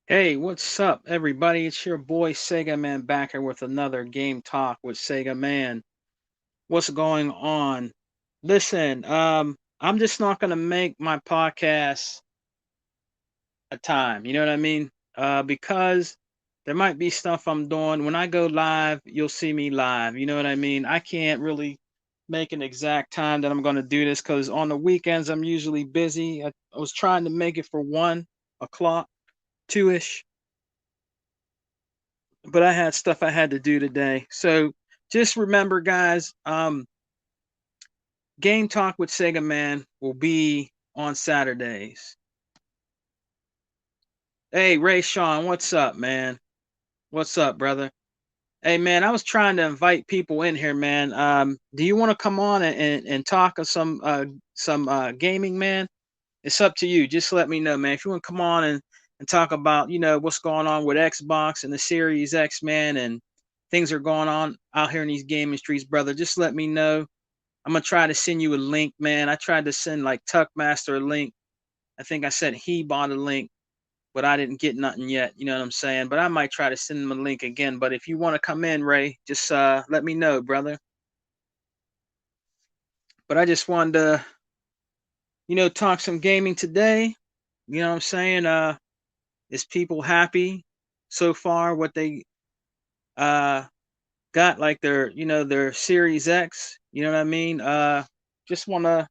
Hey, what's up, everybody? It's your boy Sega Man back here with another game talk with Sega Man. What's going on? Listen, I'm just not gonna make my podcast a time. You know what I mean? Because there might be stuff I'm doing. When I go live, you'll see me live. You know what I mean? I can't really make an exact time that I'm gonna do this because on the weekends I'm usually busy. I was trying to make it for 1 o'clock, 2ish, but I had stuff I had to do today. So just remember, guys, Game Talk with Sega Man will be on Saturdays. Hey, Ray Sean, what's up, man? What's up, brother? Hey, man, I was trying to invite people in here, man. Do you want to come on and talk of some gaming, man? It's up to you. Just let me know, man. If you want to come on and talk about, what's going on with Xbox and the Series X, man, and things are going on out here in these gaming streets, brother, just let me know. I'm gonna try to send you a link, man. I tried to send like Tuckmaster a link. I think I said he bought a link, but I didn't get nothing yet. You know what I'm saying? But I might try to send him a link again. But if you want to come in, Ray, just let me know, brother. But I just wanted to, talk some gaming today. You know what I'm saying? Is people happy so far? What they uh got, like their Series X? You know what I mean? Just want to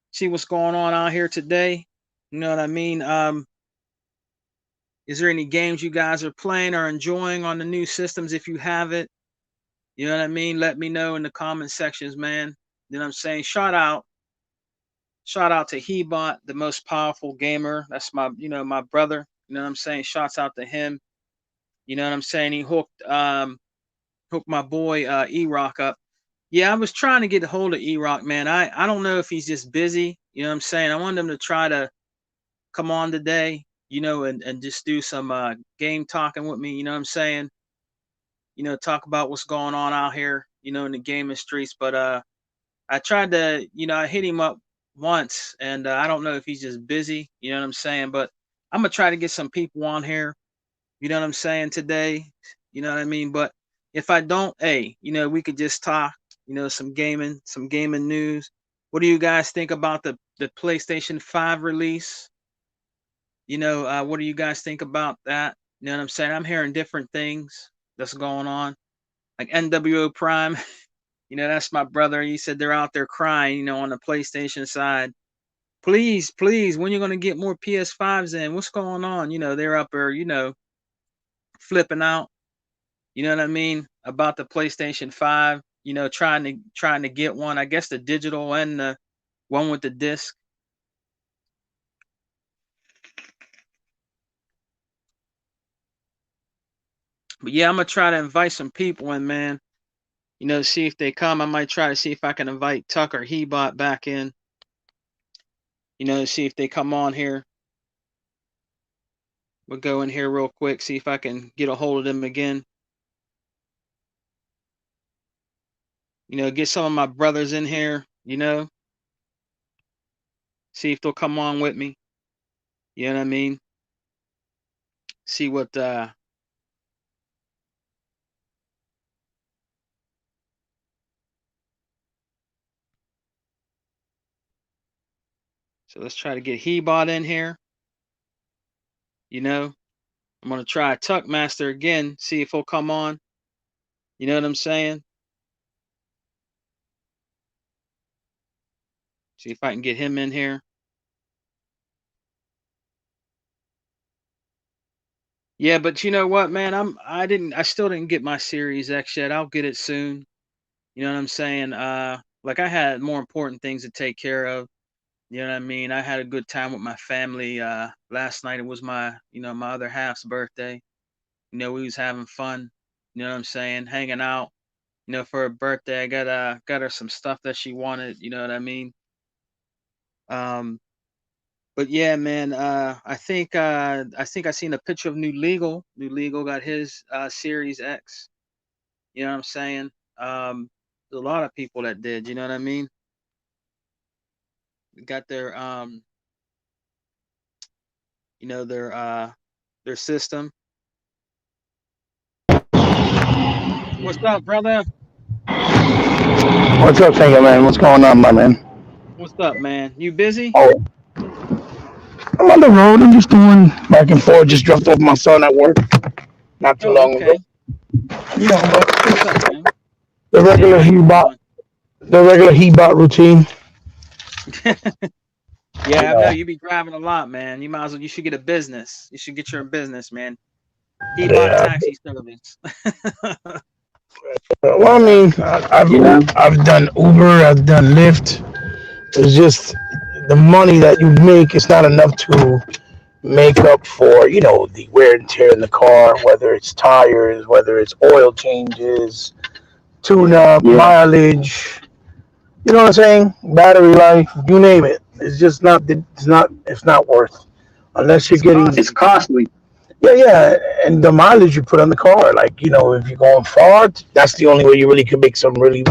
see what's going on out here today. You know what I mean? Is there any games you guys are playing or enjoying on the new systems? If you have it, you know what I mean? Let me know in the comment sections, man. You know what I'm saying? Shout out to Hebot, the most powerful gamer. That's my brother. You know what I'm saying? Shouts out to him. You know what I'm saying? He hooked my boy E Rock up. Yeah, I was trying to get a hold of E Rock, man. I don't know if he's just busy. You know what I'm saying? I wanted him to try to come on today, and just do some game talking with me, you know what I'm saying? Talk about what's going on out here, in the gaming streets. But I tried to, I hit him up once, and I don't know if he's just busy, you know what I'm saying? But I'm gonna try to get some people on here, you know what I'm saying, today, you know what I mean? But if I don't, hey, we could just talk, some gaming news. What do you guys think about the PlayStation 5 release? What do you guys think about that? You know what I'm saying? I'm hearing different things that's going on. Like NWO Prime, that's my brother. He said they're out there crying, on the PlayStation side. Please, please, when you gonna get more PS5s in? What's going on? They're up there, flipping out, you know what I mean, about the PlayStation 5, trying to get one. I guess the digital and the one with the disc. But yeah, I'm gonna try to invite some people in, man. See if they come. I might try to see if I can invite Tucker Hebot back in, see if they come on here. We'll go in here real quick, see if I can get a hold of them again. Get some of my brothers in here, see if they'll come on with me. You know what I mean? See what so let's try to get Hebot in here, you know. I'm gonna try Tuckmaster again, see if he'll come on. You know what I'm saying? See if I can get him in here. Yeah, but you know what, man? I still didn't get my Series X yet. I'll get it soon. You know what I'm saying? Like I had more important things to take care of. You know what I mean? I had a good time with my family. Last night it was my other half's birthday. We was having fun. You know what I'm saying? Hanging out. For her birthday, I got her some stuff that she wanted. You know what I mean? Um, but yeah, man. I think I seen a picture of New Legal. New Legal got his Series X. You know what I'm saying? There's a lot of people that did. You know what I mean? Got their their their system. What's up, brother? What's up, Sega man? What's going on, my man? What's up, man? You busy? Oh, I'm on the road. I'm just doing back and forth. Just dropped off my son at work not too Oh, long ago. okay. That's what's But up, man. the Stay regular how you he-bot, doing? the regular he-bot routine. You Yeah, I know know, you be driving a lot, man. You might as well. You should get a business. You should get your business, man. He bought yeah. taxi service. Well, I Yeah. mean, I've done Uber, I've done Lyft. It's just the money that you make is not enough to make up for the wear and tear in the car, whether it's tires, whether it's oil changes, tune Yeah. up, mileage. You know what I'm saying? Battery life, you name it. It's just not. It's not worth unless you're It's getting. costly, It's man. costly. Yeah, yeah, and the mileage you put on the car, like if you're going far, that's the only way you really can make some really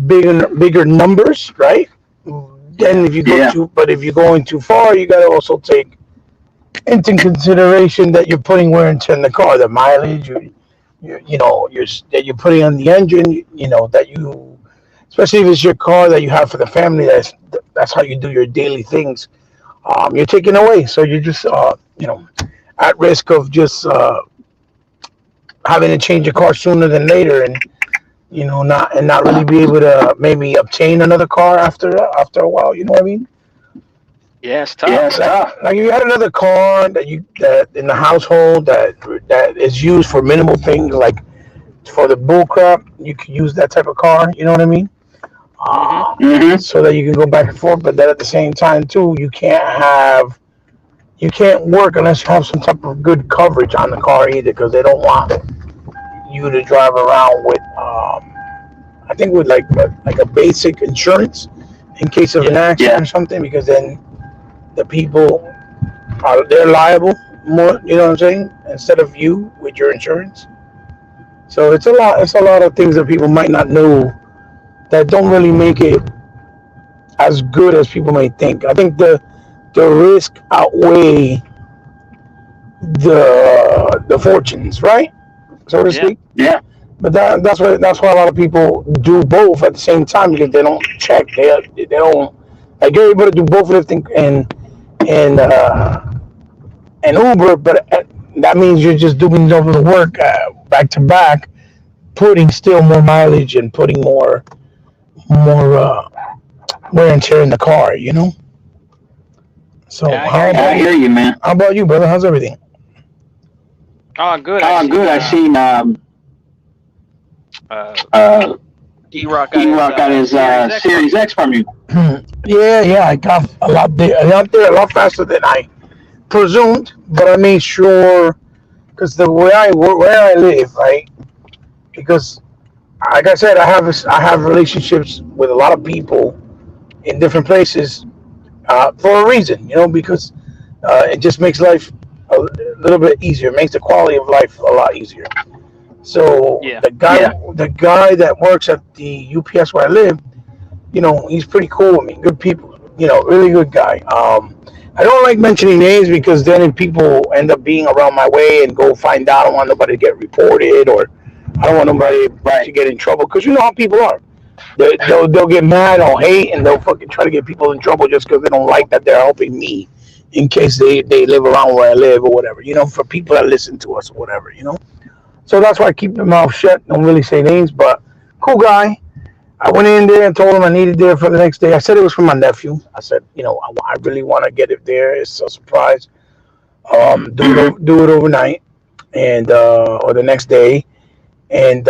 bigger numbers, right? Then Yeah. if you go too, but if you're going too far, you got to also take into consideration that you're putting wear and tear in the car, the mileage, that you're putting on the engine, that you, especially if it's your car that you have for the family, that's how you do your daily things. You're taking away, so you're just at risk of just having to change your car sooner than later, and not really be able to maybe obtain another car after a while. You know what I mean? Yeah, it's Yeah, tough. it's tough. Like if you had another car that in the household that is used for minimal things, like for the bull crap, you could use that type of car. You know what I mean? Hmm. So that you can go back and forth. But then at the same time too, you can't work unless you have some type of good coverage on the car either, because they don't want you to drive around with I think with like a basic insurance in case of an Yeah. accident or something, because then the people they're liable more. You know what I'm saying? Instead of you with your insurance. So it's a lot. It's a lot of things that people might not know that don't really make it as good as people may think. I think the risk outweigh the fortunes, right? So to Yeah. speak. Yeah. But that's why a lot of people do both at the same time, because they don't check. They don't like everybody do both Lyft and and Uber, but that means you're just doing over the work back to back, putting still more mileage and putting more wear and tear in the car. So Yeah, I hear you, I hear man. you, man. How about you, brother? How's everything? Oh, good. I Oh, seen good. I seen uh uh, D-Rock got his E-Rock got his Series X from Series you. X from you. Yeah, yeah, I got a lot there, a lot faster than I presumed, but I made sure because the way where I live, right? Because like I said, I have relationships with a lot of people in different places for a reason, because it just makes life a little bit easier. It makes the quality of life a lot easier. So Yeah. the guy that works at the UPS where I live, he's pretty cool with me. Good people, really good guy. I don't like mentioning names because then people end up being around my way and go find out. I don't want nobody to get reported, or I don't want Right. nobody to get in trouble, because you know how people are. They'll get mad or hate, and they'll fucking try to get people in trouble just because they don't like that they're helping me, in case they live around where I live or whatever. For people that listen to us or whatever. So that's why I keep my mouth shut. Don't really say names, but cool guy. I went in there and told him I needed there for the next day. I said it was for my nephew. I said, I really want to get it there. It's a surprise. Do it overnight and or the next day. And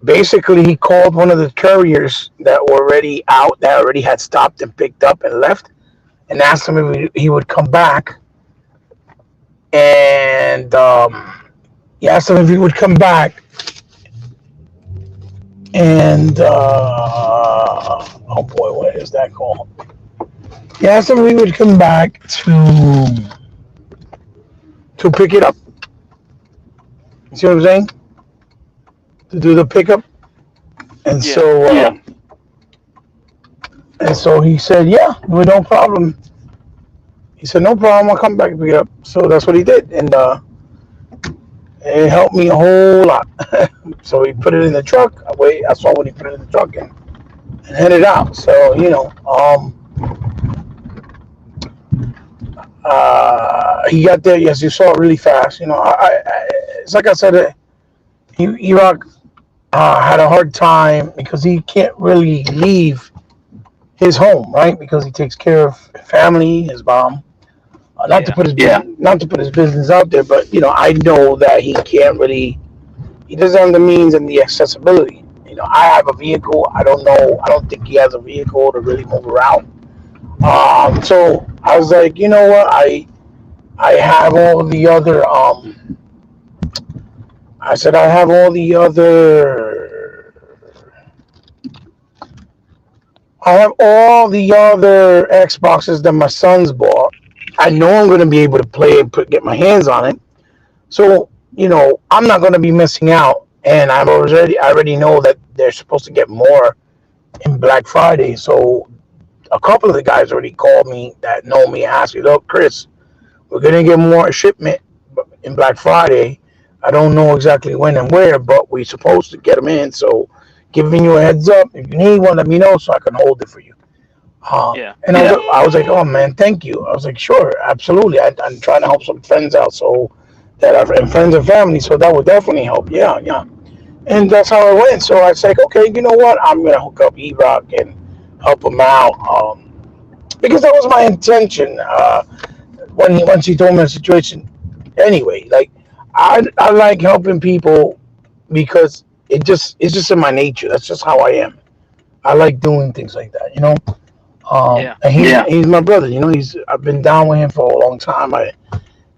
basically, he called one of the couriers that were already out, that already had stopped and picked up and left, and asked him if he would come back. And he asked him if he would come back. And oh boy, what is that called? He asked him if he would come back to pick it up. You see what I'm saying? To do the pickup. And Yeah. so he said, yeah, well, no problem. He said, no problem, I'll come back and pick it up. So that's what he did. And it helped me a whole lot. So he put it in the truck. I saw when he put it in the truck and headed out. So, he got there. Yes, you saw it really fast. It's like I said, Iraq had a hard time because he can't really leave his home, right? Because he takes care of family, his mom. Not to Yeah. put his not to put his business out there, but I know that he can't really. He doesn't have the means and the accessibility. I have a vehicle. I don't know. I don't think he has a vehicle to really move around. So I was like, you know what? I have all the other. I said I have all the other. I have all the other Xboxes that my sons bought. I know I'm going to be able to play and get my hands on it. So, I'm not going to be missing out. And I already know that they're supposed to get more in Black Friday. So, a couple of the guys already called me that know me, asked me, look, Chris, we're going to get more shipment in Black Friday. I don't know exactly when and where, but we're supposed to get them in. So, giving you a heads up. If you need one, let me know so I can hold it for you. Yeah. And I was like, oh man, thank you. I was like, sure, absolutely. I'm trying to help some friends out, so that are and friends and family, so that would definitely help. Yeah, yeah. And that's how it went. So I was like, okay, you know what? I'm gonna hook up E-Rock and help him out, because that was my intention. Once he told me the situation, anyway, like I like helping people because it's just in my nature. That's just how I am. I like doing things like that. Yeah. And he's my brother. I've been down with him for a long time. And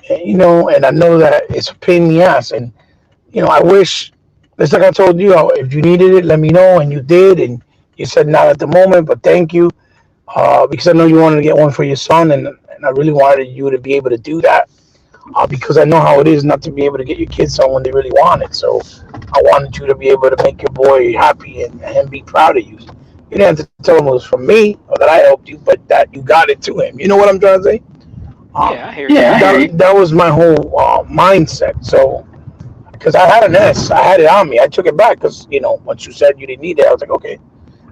I know that it's a pain in the ass. And I wish, it's like I told you, if you needed it, let me know, and you did, and you said not at the moment, but thank you, because I know you wanted to get one for your son, and I really wanted you to be able to do that, because I know how it is not to be able to get your kids something when they really want it. So I wanted you to be able to make your boy happy and him be proud of you. You didn't have to tell him it was from me or that I helped you, but that you got it to him. You know what I'm trying to say? Yeah. I hear you. That was my whole mindset. So, because I had an S, I had it on me. I took it back because once you said you didn't need it, I was like, okay.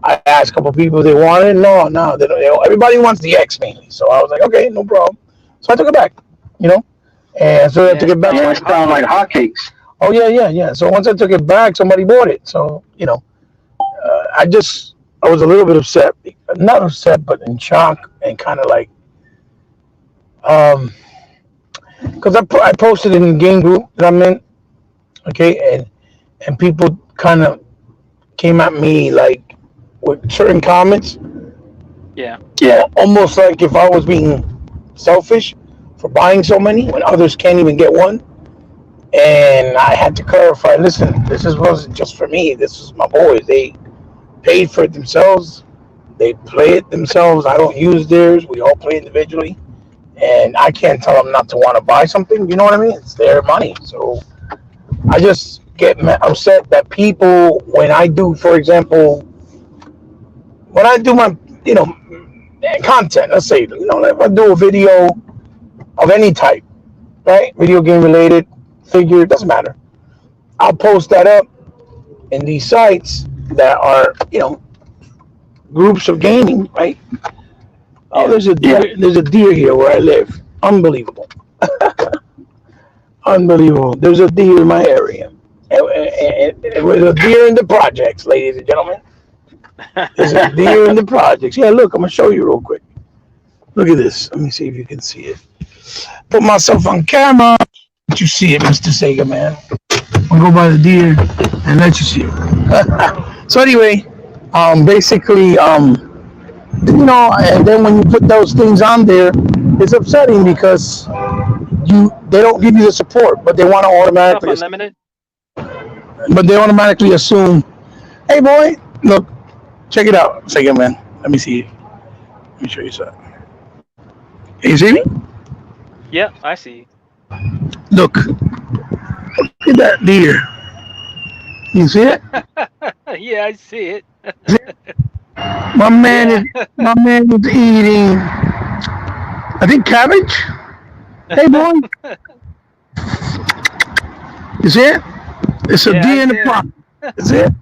I asked a couple people if they wanted it. No, no, everybody wants the X mainly. So I was like, okay, no problem. So I took it back. You know, and so I Yeah. took It's it back. selling Yeah, like it's selling like hotcakes. hotcakes. Oh yeah, yeah, yeah. So once I took it back, somebody bought it. So I was a little bit upset, not upset, but in shock and kind of like, um, because I posted it in the game group that I'm in, okay, and people kind of came at me like with certain comments, Yeah. almost like if I was being selfish for buying so many when others can't even get one. And I had to clarify. Listen, wasn't just for me. This was my boys. They paid for it themselves. They play it themselves. I don't use theirs. We all play individually, and I can't tell them not to want to buy something. You know what I mean? It's their money. So I just get upset that people, when I do, for example, when I do my, you know, content. Let's say, if I do a video of any type, right? Video game related, figure, it doesn't matter. I'll post that up in these sites that are, groups of gaming, right? Oh, Yeah. there's a deer. There's a deer here where I live. Unbelievable. Unbelievable. There's a deer in my area. And with a deer in the projects, ladies and gentlemen. There's a deer in the projects. Yeah, look, I'm gonna show you real quick. Look at this. Let me see if you can see it. Put myself on camera. Let you see it, Mr. Sega man. I'll go by the deer and let you see it. So anyway, basically, and then when you put those things on there, it's upsetting because they don't give you the support, but they want to Stuff automatically, unlimited. assume, hey boy, look, check it out. Second man, let me see. Let me show you something. Can you see me? Yep. I see. Look, look at that deer. You see it? Yeah. I see it. My man Yeah. is my man is eating I think cabbage. Hey boy, you see it? It's a Yeah, I D in the see it. pot. Is it?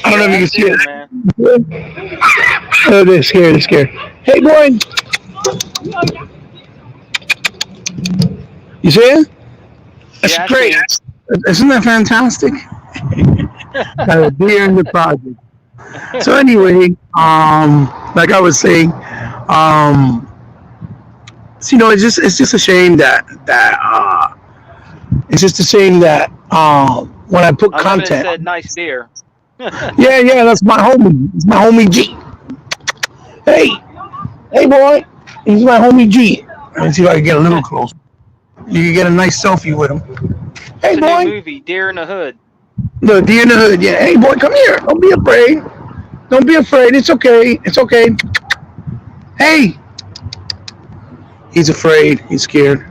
I don't know Yeah, I if see you it, can man. see it. Oh, they're scared. They're scared. Hey boy, you see it? That's Yeah, I see great. him. Isn't that fantastic? Got a deer in the project. So anyway, like I was saying, um, so, it's just a shame that it's just a shame that when I put Unlimited content, said nice deer. yeah, that's my homie. It's my homie G. Hey, hey boy, he's my homie G. Let me see if I can get a little close. You can get a nice selfie with him. Hey It's a new boy, movie, Deer in the Hood. the deer in the hood. Yeah, hey boy, come here. Don't be afraid. Don't be afraid. It's okay. It's okay. Hey, he's afraid. He's scared.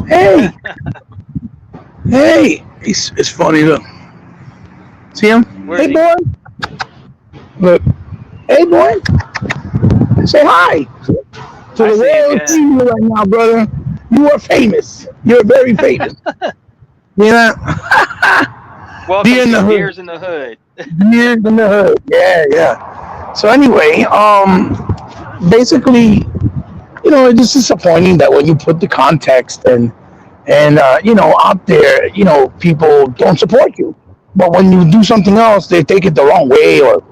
Hey, hey. It's funny. Look, see him? Where's Hey he? boy. Look. Hey boy. Say hi to I the see him. world. Yeah. See you right now, brother. You are famous. You're very famous. You know, Welcome deer in to the hood. Deers in the Hood. Deer in the hood. Yeah, yeah. So anyway, basically, it's just disappointing that when you put the context and out there, people don't support you. But when you do something else, they take it the wrong way or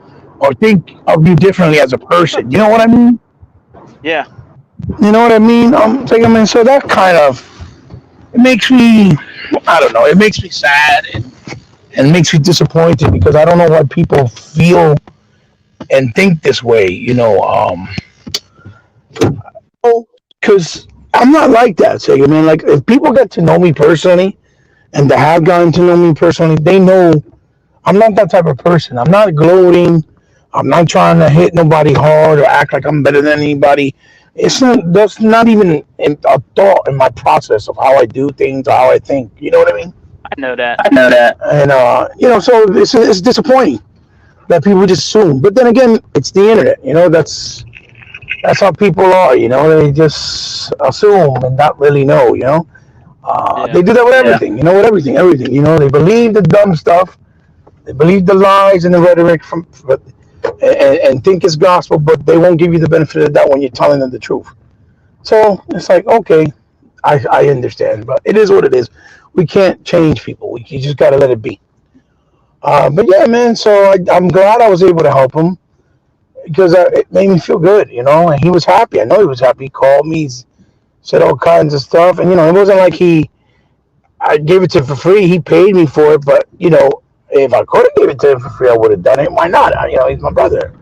think of you differently as a person. You know what I mean? Yeah. You know what I mean? So that kind of it makes me, I don't know, it makes me sad and makes me disappointed because I don't know why people feel and think this way. Because I'm not like that, Sega man. Like if people get to know me personally and they have gotten to know me personally, they know I'm not that type of person. I'm not gloating. I'm not trying to hit nobody hard or act like I'm better than anybody. It's not. That's not even a thought in my process of how I do things or how I think. You know what I mean? I know that. I know that. And so it's disappointing that people just assume. But then again, it's the internet. That's how people are. They just assume and not really know. Yeah. They do that with everything. With everything. They believe the dumb stuff. They believe the lies and the rhetoric and think it's gospel, but they won't give you the benefit of that when you're telling them the truth. So it's like, okay, I understand, but it is what it is. We can't change people. You just got to let it be. But yeah, man. So I'm glad I was able to help him because it made me feel good, and he was happy. I know he was happy. He called me, said all kinds of stuff, and it wasn't like I gave it to him for free. He paid me for it, but if I could have given it to him for free, I would have done it. Why not? He's my brother.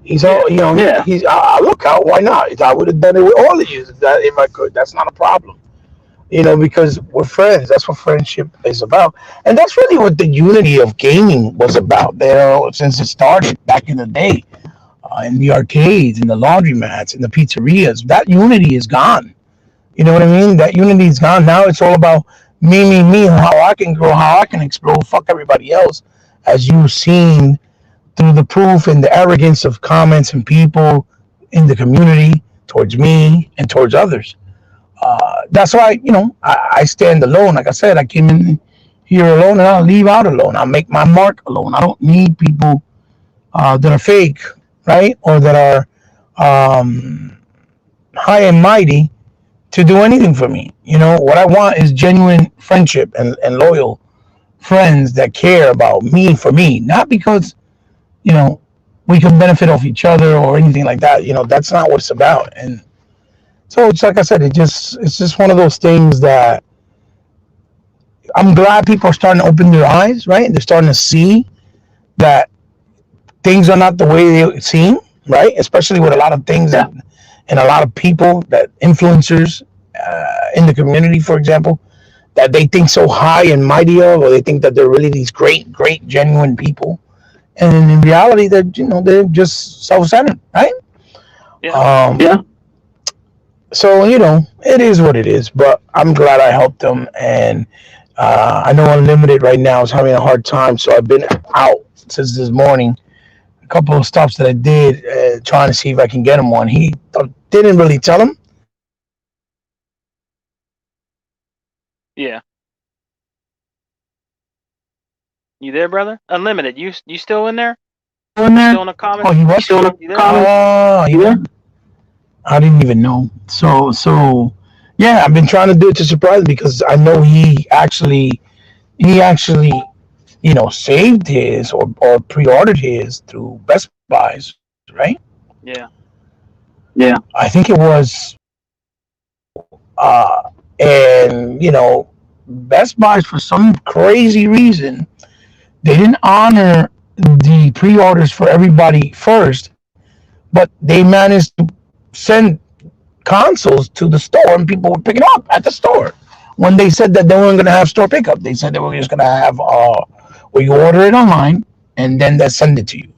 He's all, Yeah. yeah. He's I look out. Why not? I would have done it with all of you if I could. That's not a problem. Because we're friends. That's what friendship is about, and that's really what the unity of gaming was about. Since it started back in the day, in the arcades, in the laundromats, in the pizzerias, that unity is gone. You know what I mean? That unity is gone. Now it's all about me, how I can grow, how I can explode, fuck everybody else, as you've seen through the proof and the arrogance of comments and people in the community towards me and towards others. That's why, I stand alone. Like I said, I came in here alone and I'll leave out alone. I'll make my mark alone. I don't need people that are fake, right? Or that are high and mighty to do anything for me. What I want is genuine friendship and loyal friends that care about me for me, not because, you know, we can benefit off each other or anything like that. That's not what it's about. And so it's like I said, it's just one of those things that I'm glad people are starting to open their eyes, right? They're starting to see that things are not the way they seem, right? Especially with a lot of things and a lot of people that influencers in the community, for example, that they think so high and mighty of, or they think that they're really these great, genuine people. And in reality, they're just self-centered, right? Yeah. Yeah. So it is what it is. But I'm glad I helped them, and I know Unlimited right now is having a hard time. So I've been out since this morning couple of stops that I did, trying to see if I can get him one. He didn't really tell him. Yeah. You there, brother? Unlimited. You still in there? In You there? still in the Oh, comments? he was still in the You there? comments. Oh, you there? I didn't even know. So, yeah, I've been trying to do it to surprise him because I know he actually, saved his or pre-ordered his through Best Buys, right? Yeah. Yeah. I think it was, and Best Buys for some crazy reason they didn't honor the pre-orders for everybody first, but they managed to send consoles to the store and people were picking up at the store. When they said that they weren't going to have store pickup, they said they were just going to have where you order it online and then they send it to you.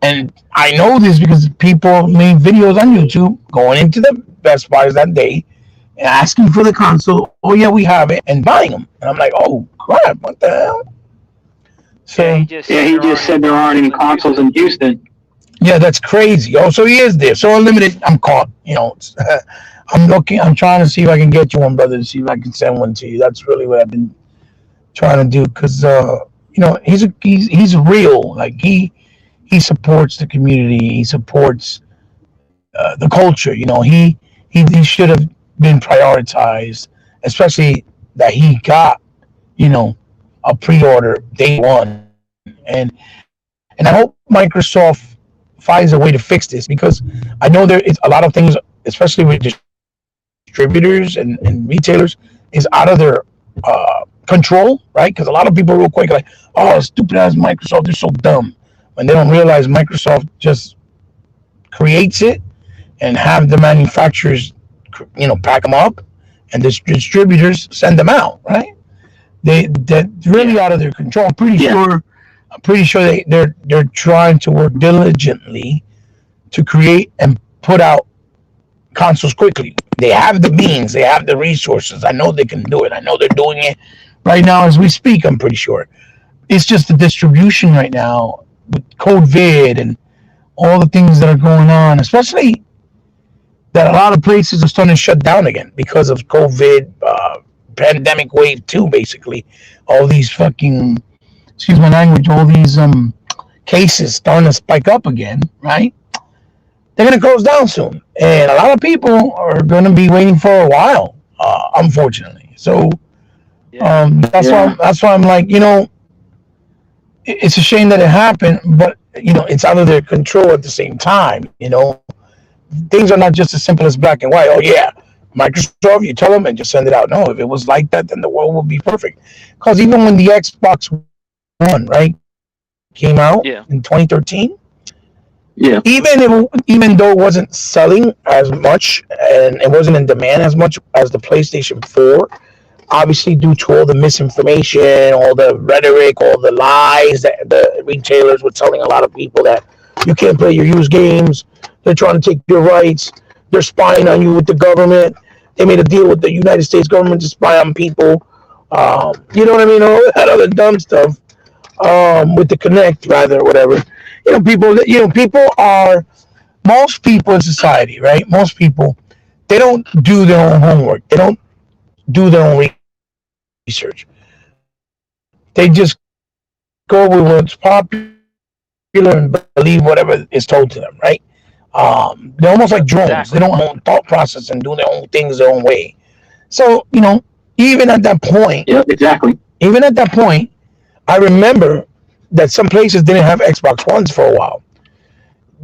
And I know this because people made videos on YouTube going into the Best Buys that day and asking for the console. Oh yeah, we have it, and buying them. And I'm like, oh crap, what the hell? Yeah, he So just yeah, said he there just aren't any said there aren't consoles any in consoles Houston. in Houston. Yeah, that's crazy. Oh, so he is there. So unlimited, I'm caught. I'm looking. I'm trying to see if I can get you one, brother. To see if I can send one to you. That's really what I've been trying to do because he's real. Like he supports the community. He supports the culture. He should have been prioritized, especially that he got you know a pre-order day one, and I hope Microsoft finds a way to fix this because I know there is a lot of things, especially with distributors and retailers, is out of their control, right? Because a lot of people real quick like, oh, stupid ass Microsoft, they're so dumb, when they don't realize Microsoft just creates it and have the manufacturers, pack them up, and the distributors send them out, right? They're Yeah. really out of their control. I'm pretty sure they're trying to work diligently to create and put out consoles quickly. They have the means, they have the resources. I know they can do it. I know they're doing it right now as we speak. I'm pretty sure. It's just the distribution right now with COVID and all the things that are going on, especially that a lot of places are starting to shut down again because of COVID, pandemic wave two, basically. All these fucking, excuse my language, all these cases starting to spike up again, right? They're going to close down soon, and a lot of people are going to be waiting for a while, unfortunately. So Yeah. that's why I'm like, it's a shame that it happened, but it's out of their control at the same time. Things are not just as simple as black and white. Oh yeah, Microsoft, you tell them and just send it out. No, if it was like that, then the world would be perfect. Because even when the Xbox One, right, came out in Yeah. 2013, yeah, even though it wasn't selling as much and it wasn't in demand as much as the PlayStation 4, obviously due to all the misinformation, all the rhetoric, all the lies that the retailers were telling a lot of people that you can't play your used games. They're trying to take your rights. They're spying on you with the government. They made a deal with the United States government to spy on people. You know what I mean? All that other dumb stuff. With the Connect, rather, or whatever. People are, most people in society, right? Most people, they don't do their own homework. They don't do their own research. They just go with what's popular and believe whatever is told to them, right? They're almost like drones. They don't have their own Yep. thought process and Exactly. do their own things their own way. So, even at that point, even at that point, I remember that some places didn't have Xbox Ones for a while.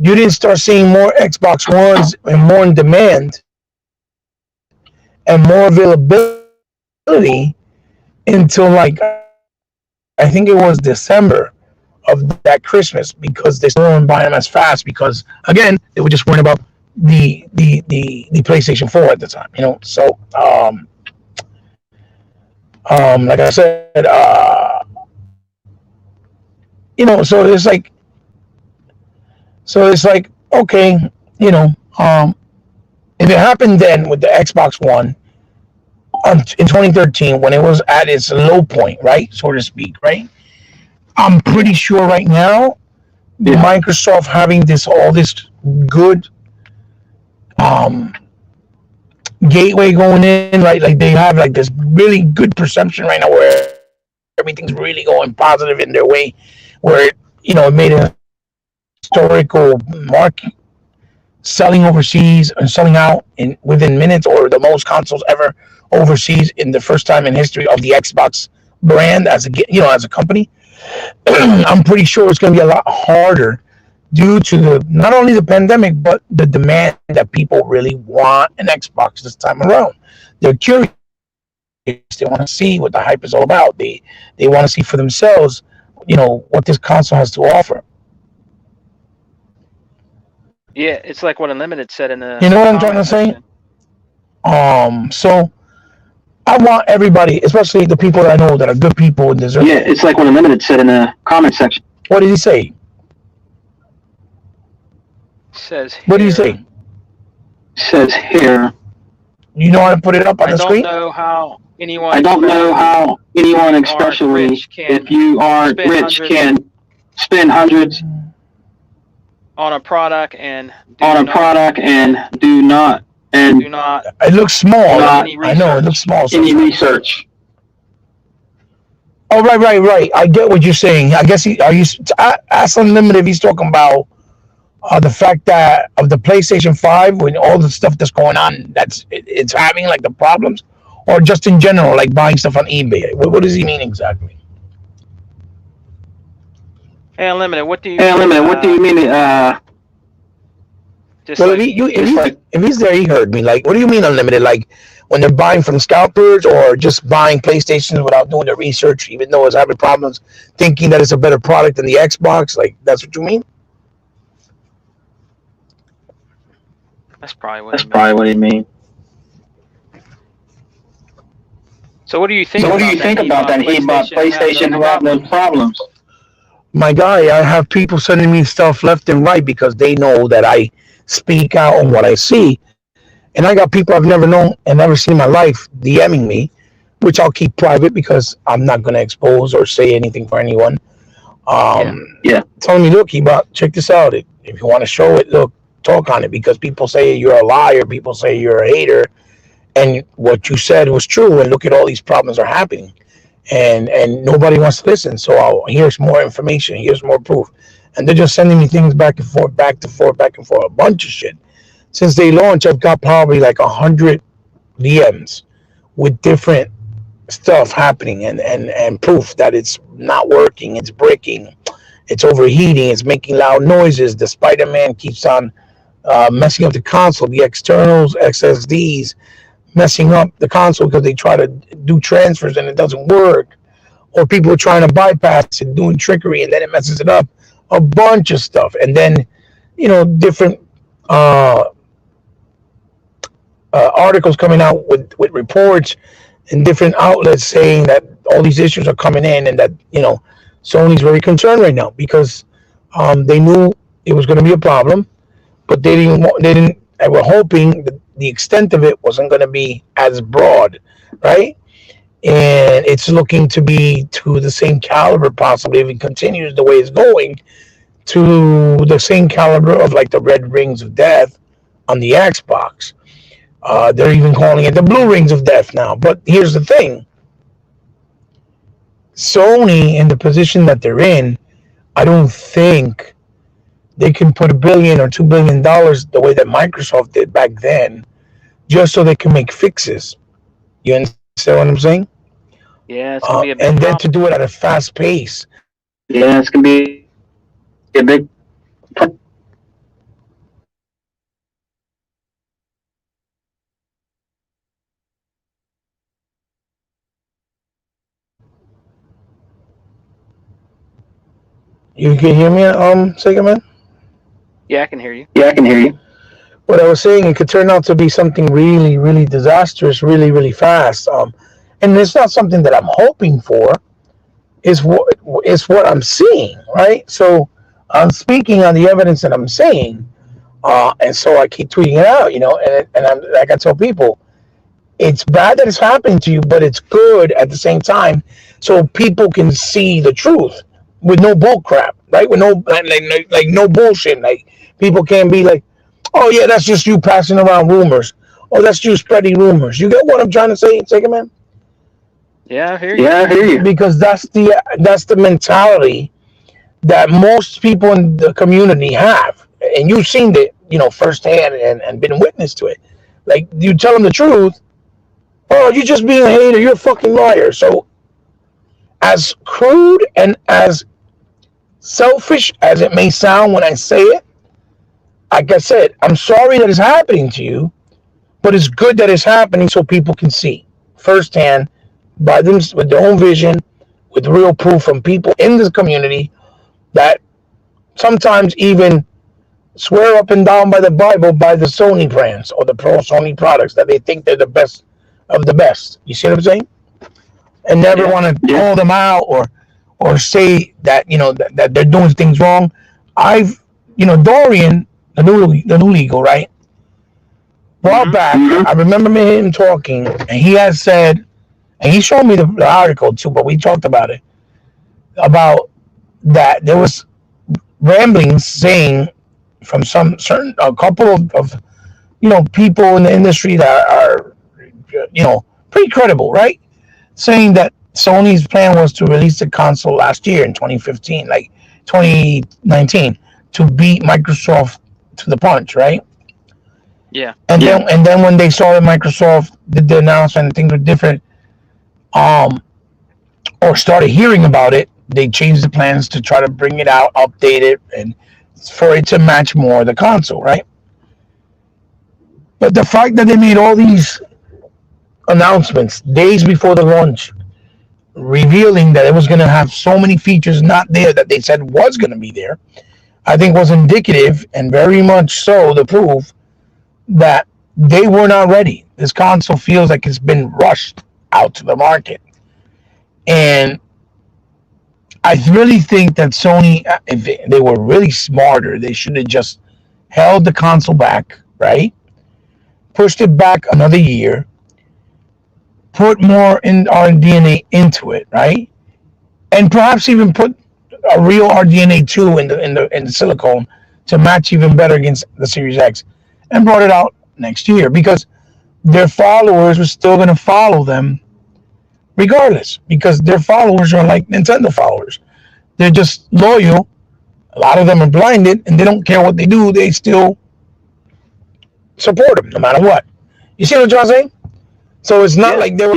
You didn't start seeing more Xbox Ones and more in demand and more availability until like I think it was December of that Christmas because they still weren't buying them as fast because again they were just worrying about the PlayStation 4 at the time. Like I said, so it's like okay, you know, um, if it happened then with the Xbox One in 2013 when it was at its low point, right, so to speak, right? I'm Yeah. pretty sure right now Microsoft having this all this good um, gateway going in, right? Like they have like this really good perception right now where everything's really going positive in their way, where it made an historical mark selling overseas and selling out in within minutes, or the most consoles ever overseas in the first time in history of the Xbox brand as as a company. I'm pretty sure it's going to be a lot harder due to the not only the pandemic but the demand that people really want an Xbox this time around. They're curious. They want to see what the hype is all about. They want to see for themselves, what this console has to offer. Yeah, it's like what Unlimited You said know in what I'm the trying to say? comment section. So I want everybody, especially the people that I know that are good people and deserve. Yeah, it's like what Unlimited said in the comment section. What did he say? Says What did he here, say? Says here, You know how to put it up on I the don't screen? know how anyone, I don't know especially how anyone, if you aren't especially rich, if can you aren't spend rich, hundreds can spend hundreds on a product and on a product and do not do not It looks small. do not any I know it looks research. small any sometimes. research. Oh, right. I get what you're saying. I guess are you ask Unlimited if he's talking about the fact that of the PlayStation 5 with all the stuff that's going on, it's having like the problems, or just in general, like buying stuff on eBay. What does he mean exactly? Hey, Unlimited, what do you Hey, mean? Unlimited, what do you mean? Just Well, like It's like if he's there, he heard me. Like, what do you mean Unlimited? Like when they're buying from scalpers or just buying PlayStations without doing the research, even though it's having problems, thinking that it's a better product than the Xbox. Like that's what you mean? that's probably what he that's meant. probably what he means. So, what do you think So, what do about you that? think He about bought that? He bought PlayStation who have PlayStation those who have those problems. problems. My guy, I have people sending me stuff left and right because they know that I speak out on what I see. And I got people I've never known and never seen in my life DMing me, which I'll keep private because I'm not going to expose or say anything for anyone. Yeah. Yeah. Telling me, look, Ebot, check this out. If you want to show it, look, talk on it because people say you're a liar, people say you're a hater, and what you said was true. And look at all these problems are happening, and nobody wants to listen. So here's more information, here's more proof, and they're just sending me things back and forth, back to forth, back and forth, a bunch of shit. Since they launched, I've got probably like 100 DMs with different stuff happening and proof that it's not working, it's breaking, it's overheating, it's making loud noises. The Spider-Man keeps on messing up the console, the externals, SSDs, messing up the console because they try to do transfers and it doesn't work. Or people are trying to bypass it, doing trickery, and then it messes it up. A bunch of stuff. And then, different uh, articles coming out with reports and different outlets saying that all these issues are coming in and that, Sony's very concerned right now because they knew it was going to be a problem, but they were hoping that the extent of it wasn't going to be as broad, right? And it's looking to be to the same caliber, possibly if it continues the way it's going, to the same caliber of like the red rings of death on the Xbox. They're even calling it the blue rings of death now. But here's the thing: Sony, in the position that they're in, I don't think they can put $1 billion or $2 billion the way that Microsoft did back then, just so they can make fixes. You understand what I'm saying? Yeah, it's gonna be a And big then to problem. do it at a fast pace. Yeah, it's gonna be a big. You can hear me, Sega man? Yeah, I can hear you. Yeah, I can hear you. What I was saying, it could turn out to be something really, really disastrous, really, really fast. And it's not something that I'm hoping for. It's what I'm seeing, right? So I'm speaking on the evidence that I'm seeing, and so I keep tweeting it out, and I'm like I tell people, it's bad that it's happening to you, but it's good at the same time, so people can see the truth with no bull crap. right? With no like no bullshit. Like people can't be like, oh yeah, that's just you passing around rumors. Oh, that's you spreading rumors. You get what I'm trying to say, Sega Man? Yeah, I hear you. Yeah, I hear you. Because that's the mentality that most people in the community have, and you've seen it, firsthand and been witness to it. Like you tell them the truth, oh, you're just being a hater. You're a fucking liar. So, as crude and as selfish as it may sound when I say it, like I said, I'm sorry that it's happening to you, but it's good that it's happening so people can see firsthand by them with their own vision, with real proof from people in this community that sometimes even swear up and down by the Bible by the Sony brands or the pro Sony products that they think they're the best of the best. You see what I'm saying? And never Yeah. want to call them out or say that that they're doing things wrong. I've Dorian, the new legal, right? A while Mm-hmm. back, I remember him talking, and he had said, and he showed me the article too, but we talked about it about that there was ramblings saying from some certain a couple of people in the industry that are pretty credible, right? Saying that Sony's plan was to release the console last year in 2015, like 2019, to beat Microsoft to the punch, right? Yeah. And then when they saw that Microsoft did the announcement and things were different, um, or started hearing about it, they changed the plans to try to bring it out, update it, and for it to match more the console, right? But the fact that they made all these announcements days before the launch, revealing that it was going to have so many features not there that they said was going to be there, I think was indicative and very much so the proof that they were not ready. This console feels like it's been rushed out to the market. And I really think that Sony, if they were really smarter, they should have just held the console back, right? Pushed it back another year, put more in RDNA into it, right? And perhaps even put a real RDNA 2 in the silicone to match even better against the Series X, and brought it out next year because their followers were still going to follow them regardless because their followers are like Nintendo followers. They're just loyal. A lot of them are blinded and they don't care what they do. They still support them no matter what. You see what I'm saying? So it's not Yeah. like they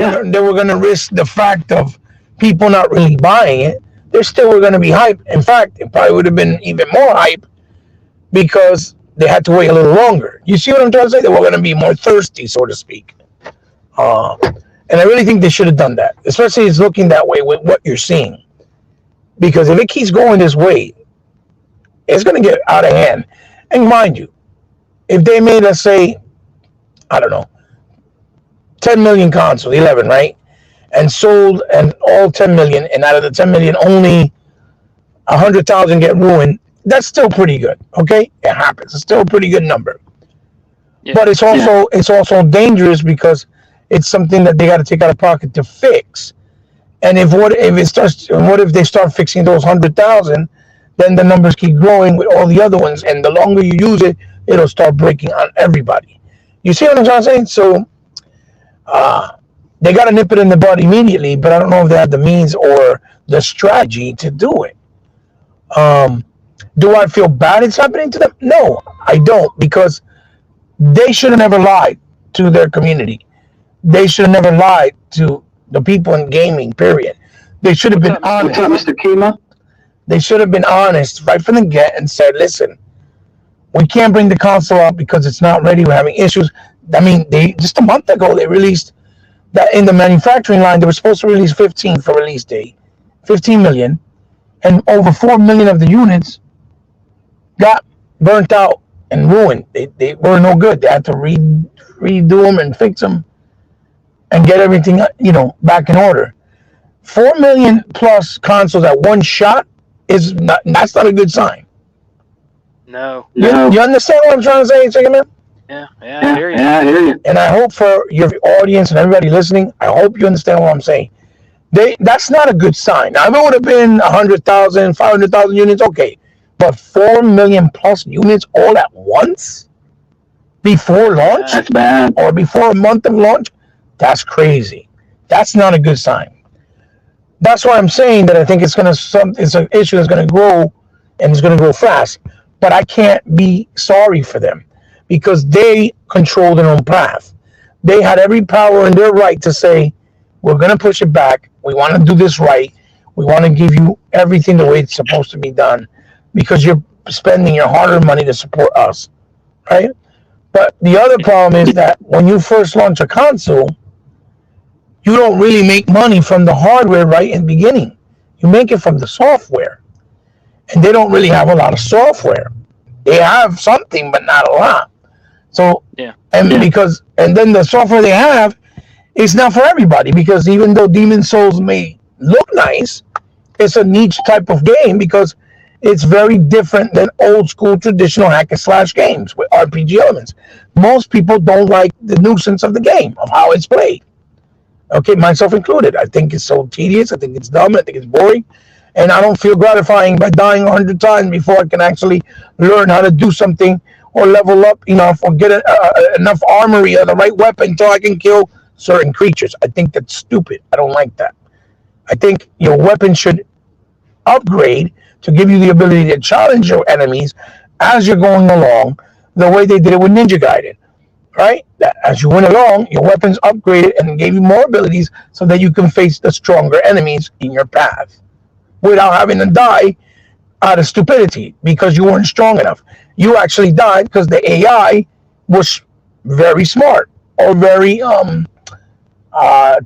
were gonna risk the fact of people not really buying it. They still were gonna be hype. In fact, it probably would have been even more hype because they had to wait a little longer. You see what I'm trying to say? They were gonna be more thirsty, so to speak. Uh, and I really think they should have done that, especially it's looking that way with what you're seeing. Because if it keeps going this way, it's gonna get out of hand. And mind you, if they made us say, I don't know, 10 million consoles, 11, right? And sold and all 10 million, and out of the 10 million, only 100,000 get ruined. That's still pretty good, okay? It happens. It's still a pretty good number. Yeah. But it's also dangerous because it's something that they got to take out of pocket to fix. And what if they start fixing those 100,000? Then the numbers keep growing with all the other ones, and the longer you use it, it'll start breaking on everybody. You see what I'm trying to say? So they got to nip it in the bud immediately, but I don't know if they have the means or the strategy to do it. Um, do I feel bad it's happening to them? No, I don't, because they should have never lied to their community. They should have never lied to the people in gaming, period. They should have What's been up, Mr. What's honest. up, Mr. Kima? They should have been honest right from the get and said, listen, we can't bring the console out because it's not ready. We're having issues. I mean, they just a month ago they released that in the manufacturing line they were supposed to release 15 for release date, 15 million, and over 4 million of the units got burnt out and ruined. They were no good. They had to redo them and fix them and get everything back in order. 4 million plus consoles at one shot is not, that's not a good sign. No. No. You understand what I'm trying to say, Chicken Man? Yeah. Yeah. I Yeah, hear you. yeah, I hear you. And I hope for your audience and everybody listening, I hope you understand what I'm saying. That's not a good sign. Now, if it would have been 100,000, 500,000 units, okay. But 4 million plus units all at once before launch That's bad. or before a month of launch, that's crazy. That's not a good sign. That's why I'm saying that I think it's an issue that's going to grow and it's going to grow fast. But I can't be sorry for them because they control their own path. They had every power in their right to say, we're going to push it back. We want to do this right. We want to give you everything the way it's supposed to be done because you're spending your hard-earned money to support us, right? But the other problem is that when you first launch a console, you don't really make money from the hardware right in the beginning. You make it from the software. And they don't really have a lot of software. They have something, but not a lot. So, Yeah. and then the software they have is not for everybody because even though Demon Souls may look nice, it's a niche type of game because it's very different than old school traditional hack and slash games with RPG elements. Most people don't like the nuisance of the game, of how it's played. Okay, myself included. I think it's so tedious. I think it's dumb. I think it's boring. And I don't feel gratifying by dying 100 times before I can actually learn how to do something or level up enough or get enough armory or the right weapon until I can kill certain creatures. I think that's stupid. I don't like that. I think your weapon should upgrade to give you the ability to challenge your enemies as you're going along the way they did it with Ninja Gaiden. Right? That as you went along, your weapons upgraded and gave you more abilities so that you can face the stronger enemies in your path without having to die out of stupidity because you weren't strong enough. You actually died because the AI was very smart or very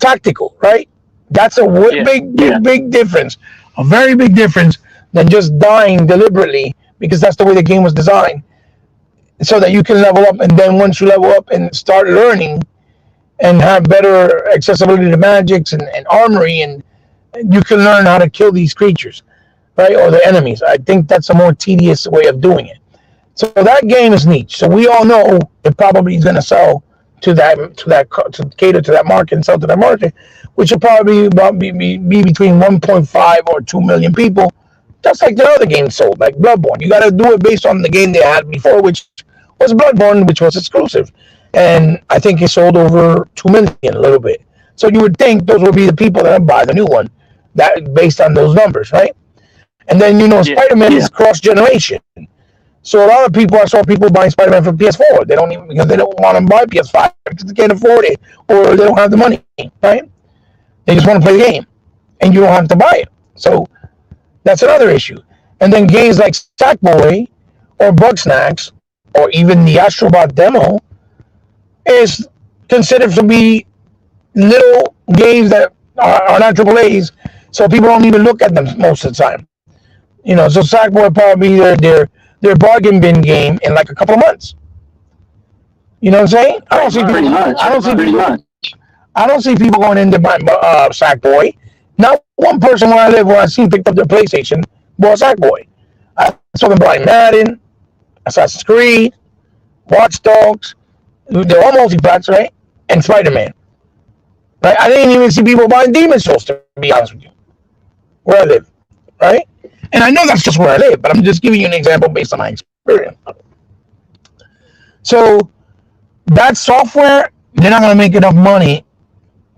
tactical, right? That's a big difference. A very big difference than just dying deliberately because that's the way the game was designed. So that you can level up, and then once you level up and start learning and have better accessibility to magics and armory, and you can learn how to kill these creatures, right, or the enemies. I think that's a more tedious way of doing it. So that game is niche. So we all know it probably is going to sell to cater to that market and sell to that market, which will probably be between 1.5 or 2 million people. Just like the other games sold, like Bloodborne. You got to do it based on the game they had before, which was Bloodborne, which was exclusive. And I think it sold over 2 million, a little bit. So you would think those would be the people that buy the new one, that based on those numbers, right? And then, Spider-Man is cross-generation. So a lot of people, I saw people buying Spider-Man for PS4. They don't even, because they don't want to buy PS5 because they can't afford it or they don't have the money, right? They just want to play the game. And you don't have to buy it. So that's another issue. And then games like Sackboy or Bugsnax or even the Astrobot demo is considered to be little games that are not AAAs, so people don't even look at them most of the time. So Sackboy probably their bargain bin game in like a couple of months. You know what I'm saying? I don't see people going into buying Sackboy. Not one person where I live where I seen picked up their PlayStation bought Sackboy. I saw them buying Madden, Assassin's Creed, Watch Dogs. They're all multi-packs, right? And Spider-Man. Right? I didn't even see people buying Demon Souls, to be honest with you, where I live, right? And I know that's just where I live, but I'm just giving you an example based on my experience. So that software, they're not going to make enough money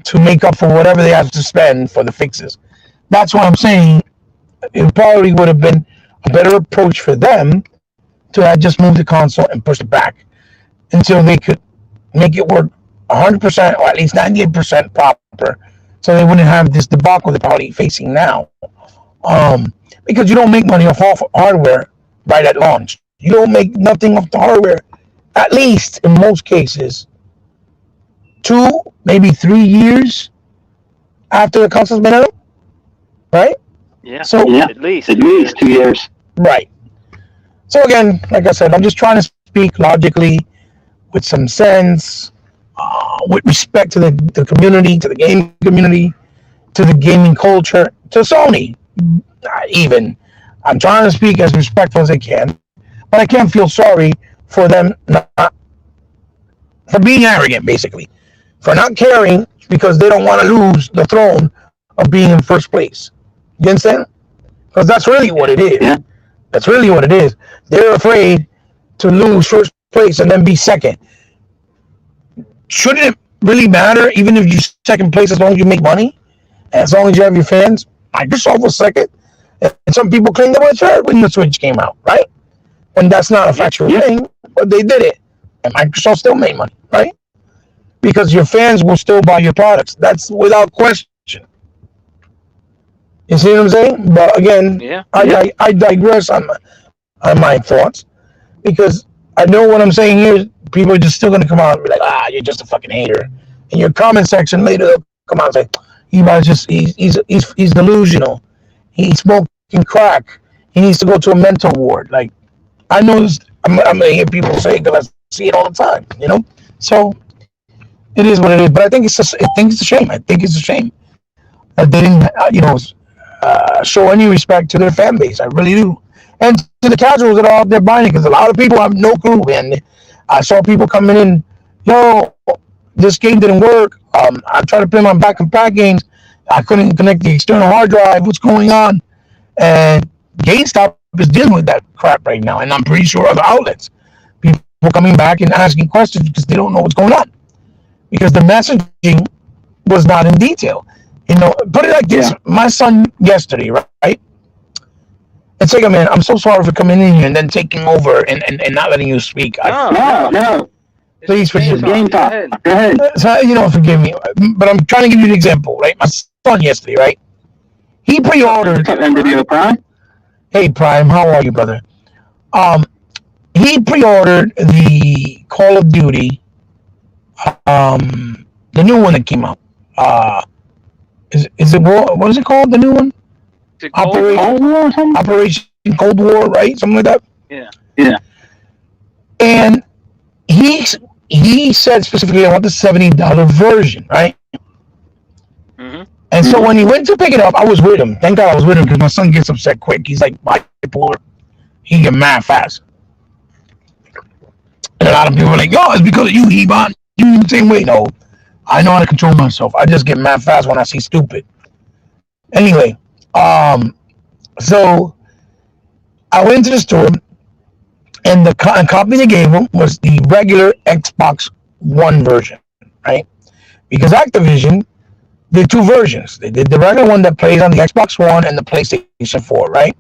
to make up for whatever they have to spend for the fixes. That's why I'm saying it probably would have been a better approach for them to have just moved the console and pushed it back until they could make it work 100% or at least 98% proper, so they wouldn't have this debacle they're probably facing now. Because you don't make money off hardware right at launch. You don't make nothing off the hardware, at least in most cases, 2, maybe 3 years after the console's been out, right? Yeah. So at least 2 years. Right. So again, like I said, I'm just trying to speak logically, with some sense, with respect to the community, to the game community, to the gaming culture, to Sony. Even I'm trying to speak as respectful as I can, but I can't feel sorry for them for being arrogant, basically, for not caring because they don't want to lose the throne of being in first place. You understand? Because that's really what it is. Yeah. That's really what it is. They're afraid to lose first place and then be second. Shouldn't it really matter, even if you're second place, as long as you make money, as long as you have your fans? Microsoft was second, and some people claim they were third when the Switch came out, right? And that's not a factual thing, but they did it, and Microsoft still made money, right? Because your fans will still buy your products. That's without question. You see what I'm saying? But again, Yeah. I digress on my thoughts because I know what I'm saying here. People are just still going to come out and be like, you're just a fucking hater. In your comment section later, they'll come out and say, he's delusional. He's smoking crack. He needs to go to a mental ward. Like, I know this, I'm going to hear people say it because I see it all the time, you know? So, it is what it is. But I think it's a shame. I think it's a shame that they didn't, show any respect to their fan base. I really do. And to the casuals that are out there buying it, because a lot of people have no clue. And I saw people coming in, yo, this game didn't work. I tried to play my back and pack games. I couldn't connect the external hard drive. What's going on? And GameStop is dealing with that crap right now. And I'm pretty sure other outlets. People coming back and asking questions because they don't know what's going on. Because the messaging was not in detail. You know, put it like this. My son yesterday, right? It's like, man, I'm so sorry for coming in here and then taking over and not letting you speak. No. Please forgive me. Game talk. Go ahead. So, forgive me. But I'm trying to give you an example, right? My son yesterday, right? He pre-ordered. NWO Prime? Hey, Prime, how are you, brother? He pre-ordered the Call of Duty, the new one that came out. Is it what is it called? The new one? Operation Cold War, right? Something like that. Yeah. And he said specifically, I want the $70 version, right? Mm-hmm. And so when he went to pick it up, I was with him. Thank God I was with him because my son gets upset quick. He's like bipolar. He get mad fast. And a lot of people are like, yo, it's because of you, Ebon. You the same way. No, I know how to control myself. I just get mad fast when I see stupid. Anyway, so I went to the store, and the copy they gave him was the regular Xbox One version, right? Because Activision did two versions. They did the regular one that plays on the Xbox One and the PlayStation 4, right?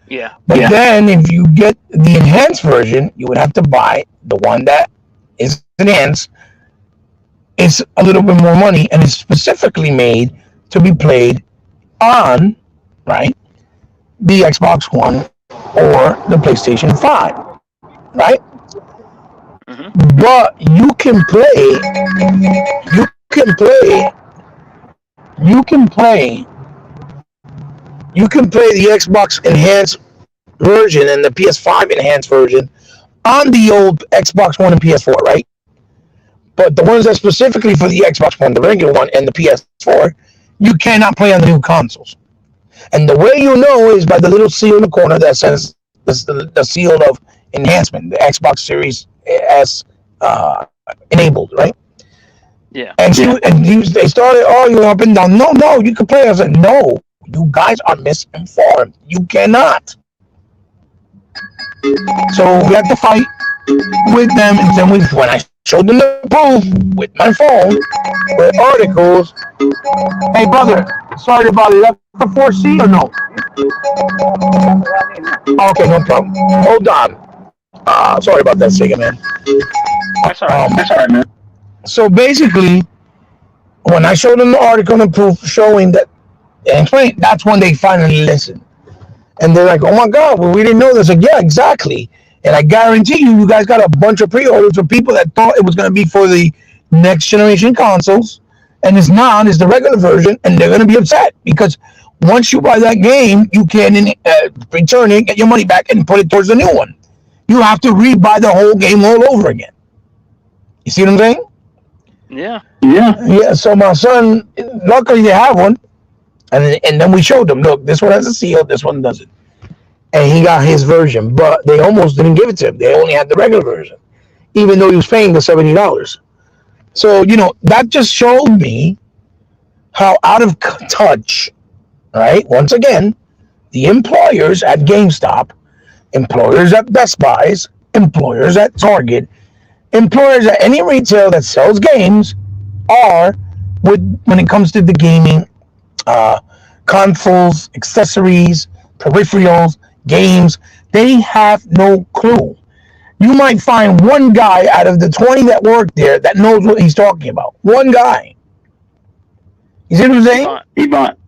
Yeah. But then if you get the enhanced version, you would have to buy the one that is enhanced. It's a little bit more money, and it's specifically made to be played on, right, the Xbox One or the PlayStation 5, right? Mm-hmm. But you can play the Xbox enhanced version and the PS5 enhanced version on the old Xbox One and PS4, right? But the ones that specifically for the Xbox One, the regular one, and the PS4, you cannot play on the new consoles. And the way you know is by the little seal in the corner that says the seal of enhancement, the Xbox Series S enabled, right? Yeah. And they started arguing up and down. No, you can play. I said, no, you guys are misinformed. You cannot. So we had to fight with them, and then when I showed them the proof with my phone, with articles. Hey, brother, sorry about it. Is that the 4C or no? Okay, no problem. Hold on. Sorry about that, Sega, man. That's all right. That's all right, man. So basically, when I showed them the article and proof showing that, and explain, that's when they finally listened. And they're like, oh my God, well, we didn't know this. Like, yeah, exactly. And I guarantee you guys got a bunch of pre-orders for people that thought it was going to be for the next generation consoles. And it's not, it's the regular version. And they're going to be upset because once you buy that game, you can return it, get your money back, and put it towards the new one. You have to rebuy the whole game all over again. You see what I'm saying? Yeah. Yeah, so my son, luckily they have one. And then we showed them, look, this one has a seal, this one doesn't. And he got his version, but they almost didn't give it to him. They only had the regular version, even though he was paying the $70. So, that just showed me how out of touch, right? Once again, the employers at GameStop, employers at Best Buys, employers at Target, employers at any retail that sells games are with when it comes to the gaming uh, consoles, accessories, peripherals, games. They have no clue. You might find one guy out of the 20 that work there that knows what he's talking about. One guy. You see what I'm saying? He bought.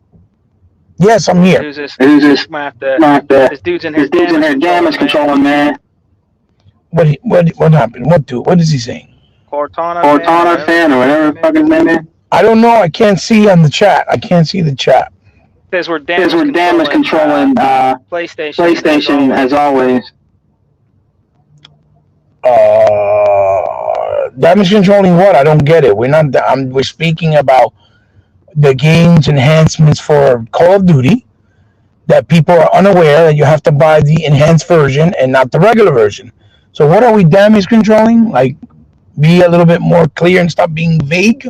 Yes, I'm here. Who's this? Who's this? This dude's in here. This dude's in here damage controlling, man. What happened? What is he saying? Cortana fan or whatever the fuck his name is. I don't know. I can't see on the chat. I can't see the chat. Says we're damage controlling PlayStation as always. Damage controlling what? I don't get it. We're speaking about the game's enhancements for Call of Duty that people are unaware that you have to buy the enhanced version and not the regular version. So what are we damage controlling? Like, be a little bit more clear and stop being vague,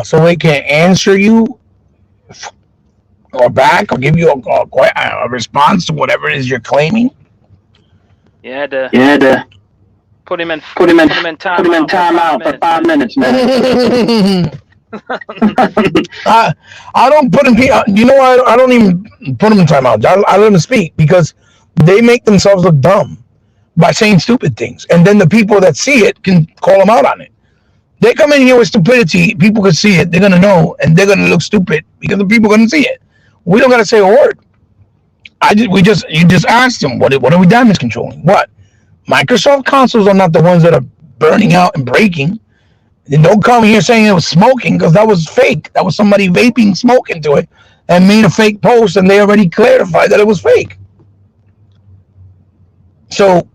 so we can answer you or back or give you a response to whatever it is you're claiming. You had to put him in timeout for 5 minutes, man. I don't put them. You know, I don't even put them in timeout. I let them speak because they make themselves look dumb by saying stupid things, and then the people that see it can call them out on it. They come in here with stupidity. People can see it. They're gonna know, and they're gonna look stupid because the people are gonna see it. We don't gotta say a word. You just asked them what are we damage controlling? What? Microsoft consoles are not the ones that are burning out and breaking. And don't come here saying it was smoking because that was fake. That was somebody vaping smoke into it and made a fake post, and they already clarified that it was fake. So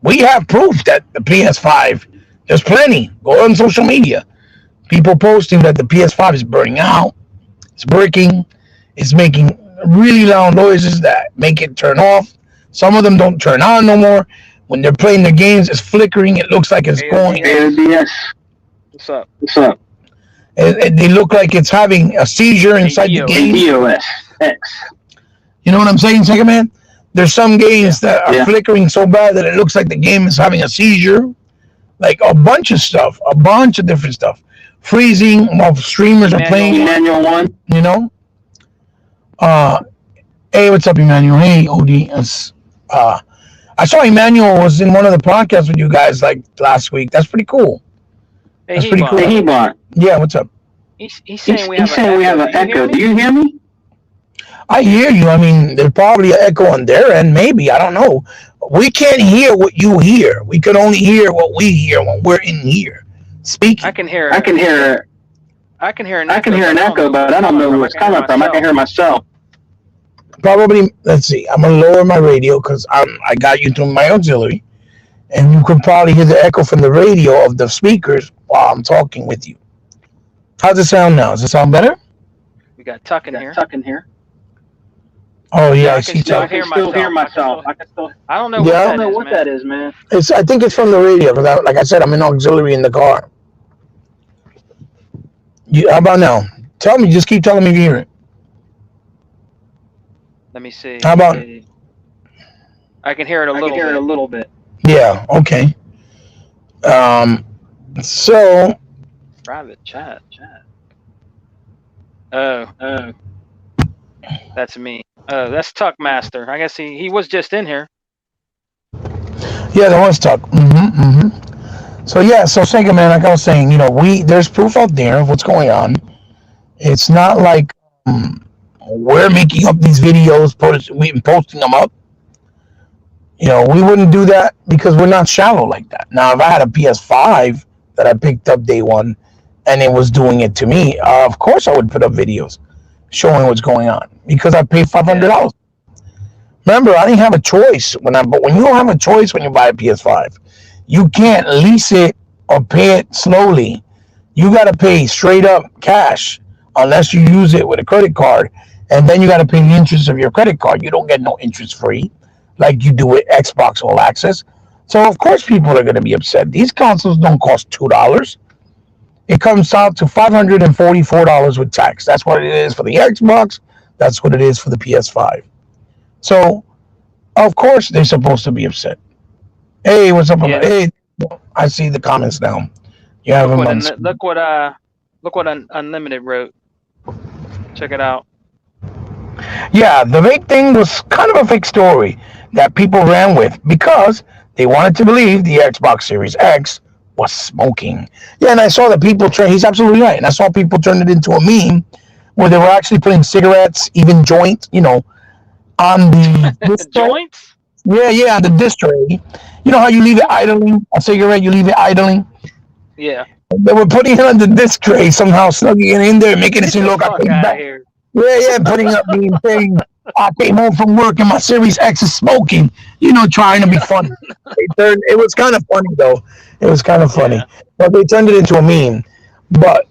we have proof that the PS5, there's plenty. Go on social media. People posting that the PS5 is burning out, it's breaking, it's making really loud noises that make it turn off. Some of them don't turn on no more. When they're playing their games, it's flickering. It looks like it's going. ABS. What's up? They look like it's having a seizure inside the game. ABOS. You know what I'm saying, Sega Man? There's some games that are flickering so bad that it looks like the game is having a seizure. Like a bunch of stuff, a bunch of different stuff. Freezing while streamers are playing. Emmanuel 1. You know? Hey, what's up, Emmanuel? Hey, OD. I saw Emmanuel was in one of the podcasts with you guys like last week. That's pretty cool. That's pretty cool. Hey, He-Bot. Yeah, what's up? He's saying we have an echo. Do you hear me? I hear you. I mean, there's probably an echo on their end. Maybe. I don't know. We can't hear what you hear. We can only hear what we hear when we're in here speaking. I can hear an echo, but I don't know where it's coming from. I can hear myself. Probably, let's see. I'm going to lower my radio because I got you through my auxiliary. And you can probably hear the echo from the radio of the speakers while I'm talking with you. How's it sound now? Does it sound better? We got Tuck in here. Oh, yeah, I see I Tuck. can still hear myself. I don't know what that is, man. I think it's from the radio because, like I said, I'm in auxiliary in the car. How about now? Tell me. Just keep telling me if you hear it. Let me see. How about? I can hear it a little bit. Yeah. Okay. So. Private chat. Oh. That's me. Oh, that's Tuck Master. I guess he was just in here. Yeah, there was Tuck. So yeah, so Sega Man, like I was saying, you know, there's proof out there of what's going on. It's not like we're making up these videos, posting them up. You know, we wouldn't do that because we're not shallow like that. Now, if I had a PS5 that I picked up day one and it was doing it to me, of course I would put up videos showing what's going on because I paid $500. Remember, I didn't have a choice but when you don't have a choice when you buy a PS5, you can't lease it or pay it slowly. You got to pay straight up cash unless you use it with a credit card, and then you got to pay the interest of your credit card. You don't get no interest free like you do with Xbox All Access. So of course people are going to be upset. These consoles don't cost $2. It comes out to $544 with tax. That's what it is for the Xbox. That's what it is for the PS5. So of course they're supposed to be upset. Hey, what's up? Yeah. Hey, I see the comments now. You have Look them what on screen. Unlimited wrote. Check it out. Yeah, the vape thing was kind of a fake story that people ran with because they wanted to believe the Xbox Series X was smoking. Yeah, and I saw that people turn. He's absolutely right, and I saw people turn it into a meme where they were actually putting cigarettes, even joint, on the disc tray. Joints? Yeah, yeah, on the disc tray. You know how you leave it idling? A cigarette, you leave it idling. Yeah. They were putting it on the disc tray somehow, snugging it in there, making it Get seem the look. I fuck came out of back. here. Yeah, yeah, putting up being saying I came home from work and my Series X is smoking. Trying to be funny. It was kind of funny though. It was kind of funny, Yeah. but they turned it into a meme. But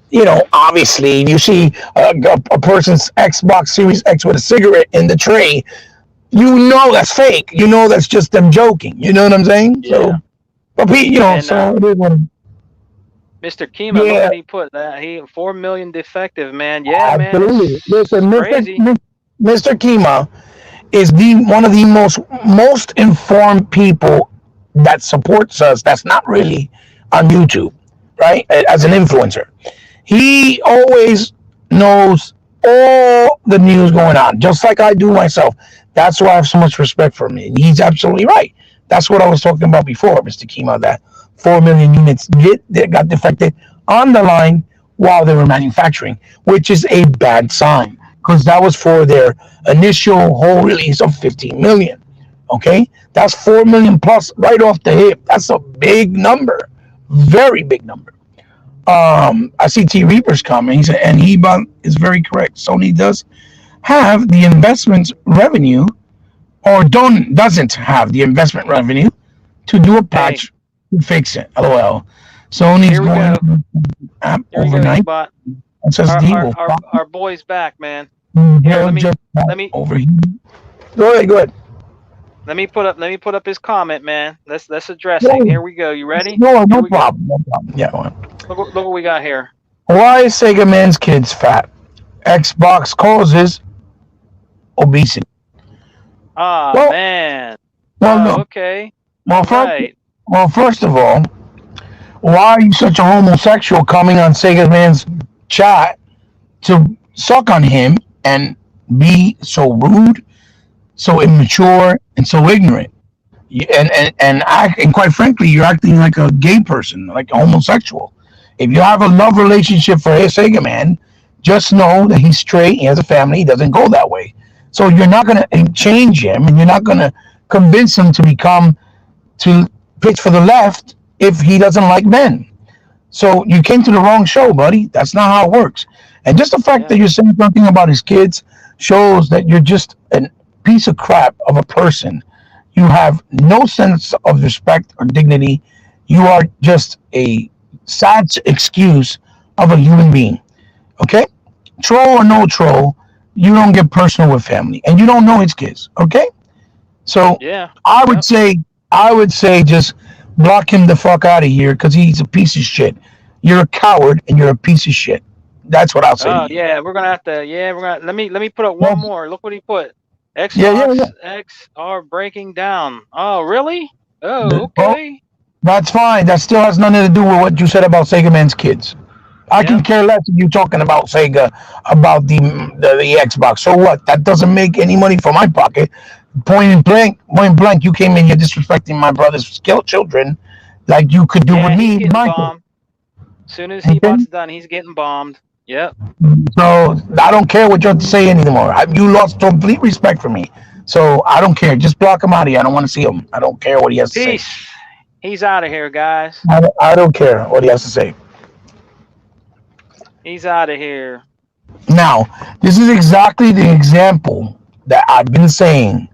obviously, you see a person's Xbox Series X with a cigarette in the tray. That's fake. That's just them joking. You know what I'm saying? So, Yeah. but And so it is Mr. Kima, look yeah, what he put. He 4 million defective, man. Yeah, man, absolutely. it's Listen, crazy. Mr. Kima is the one of the most informed people that supports us. That's not really on YouTube, right? As an influencer, he always knows all the news going on, just like I do myself. That's why I have so much respect for him. And he's absolutely right. That's what I was talking about before, Mr. Kima. That 4 million units that got defected on the line while they were manufacturing, which is a bad sign because that was for their initial whole release of 15 million. Okay, that's 4 million plus right off the hip. That's a big number, very big number. I see T Reaper's coming, and he is very correct. Sony does have the investment revenue, or doesn't have the investment revenue to do a Hey, patch to fix it. LOL. Sony's here we going go. to app Here we go, overnight. Ebot. SSD will Our boy's back, man. Here, they'll just let me overheat. Go ahead, go ahead. let me put up his comment, man. Let's address No, it. Here we go. You ready? no, Here no we go. problem, no problem. Yeah, go on. Look what we got here. Why is Sega Man's kids fat? Xbox causes obesity. Ah, Well, man. well, no. Okay. Well, All first, right. first of all, why are you such a homosexual coming on Sega Man's chat to suck on him and be so rude, so immature, and so ignorant? And quite frankly, you're acting like a gay person, like a homosexual. If you have a love relationship for Sega Man, just know that he's straight, he has a family, he doesn't go that way. So you're not going to change him, and you're not going to convince him to pitch for the left if he doesn't like men. So you came to the wrong show, buddy. That's not how it works. And just the fact Yeah. that you're saying something about his kids shows that you're just a piece of crap of a person. You have no sense of respect or dignity. You are just a sad excuse of a human being. Okay? Troll or no troll, you don't get personal with family, and you don't know his kids. Okay? So Yeah. I would Yep. say, just block him the fuck out of here because he's a piece of shit. You're a coward and you're a piece of shit. That's what I'll say to Oh you. yeah, we're gonna have to. Yeah, we're gonna. Let me put up one Well, more. Look what he put. yeah, yeah, yeah. Xbox X are breaking down. Oh really? Oh Well, okay. that's fine. That still has nothing to do with what you said about Sega Man's kids. I can Yep. care less if you talking about Sega, about the Xbox. So what? That doesn't make any money for my pocket. Point blank, you came in here disrespecting my brother's children, like you could do with Yeah, he's me, getting my kid. bombed. Soon as he Okay? bots done, he's getting bombed. Yep. So I don't care what you have to say anymore. You lost complete respect for me. So I don't care. Just block him out of here. I don't want to see him. I don't care what he has to say. Peace. He's out of here, guys. I don't care what he has to say. He's out of here. Now, this is exactly the example that I've been saying,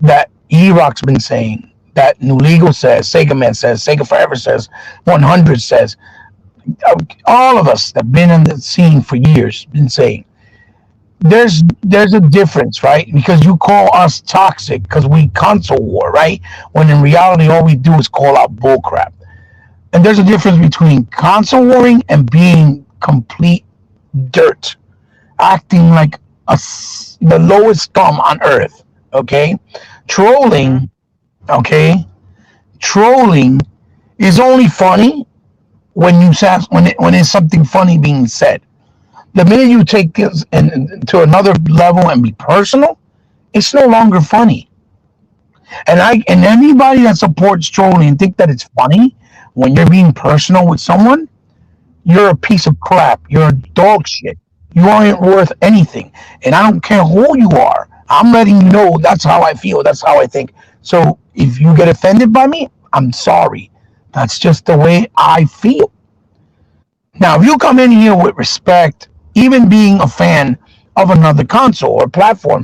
that E-Rock's been saying, that New Legal says, Sega Man says, Sega Forever says, 100 says. All of us that have been in the scene for years been saying there's a difference, right? Because you call us toxic because we console war, right? When in reality all we do is call out bullcrap. And there's a difference between console warring and being complete dirt, acting like the lowest scum on earth. Okay, Mm-hmm. trolling. Okay, trolling is only funny when when it's something funny being said. The minute you take this to another level and be personal, it's no longer funny. And anybody that supports trolling and think that it's funny when you're being personal with someone, you're a piece of crap. You're a dog shit. You aren't worth anything. And I don't care who you are. I'm letting you know that's how I feel. That's how I think. So if you get offended by me, I'm sorry. That's just the way I feel. Now, if you come in here with respect, even being a fan of another console or platform,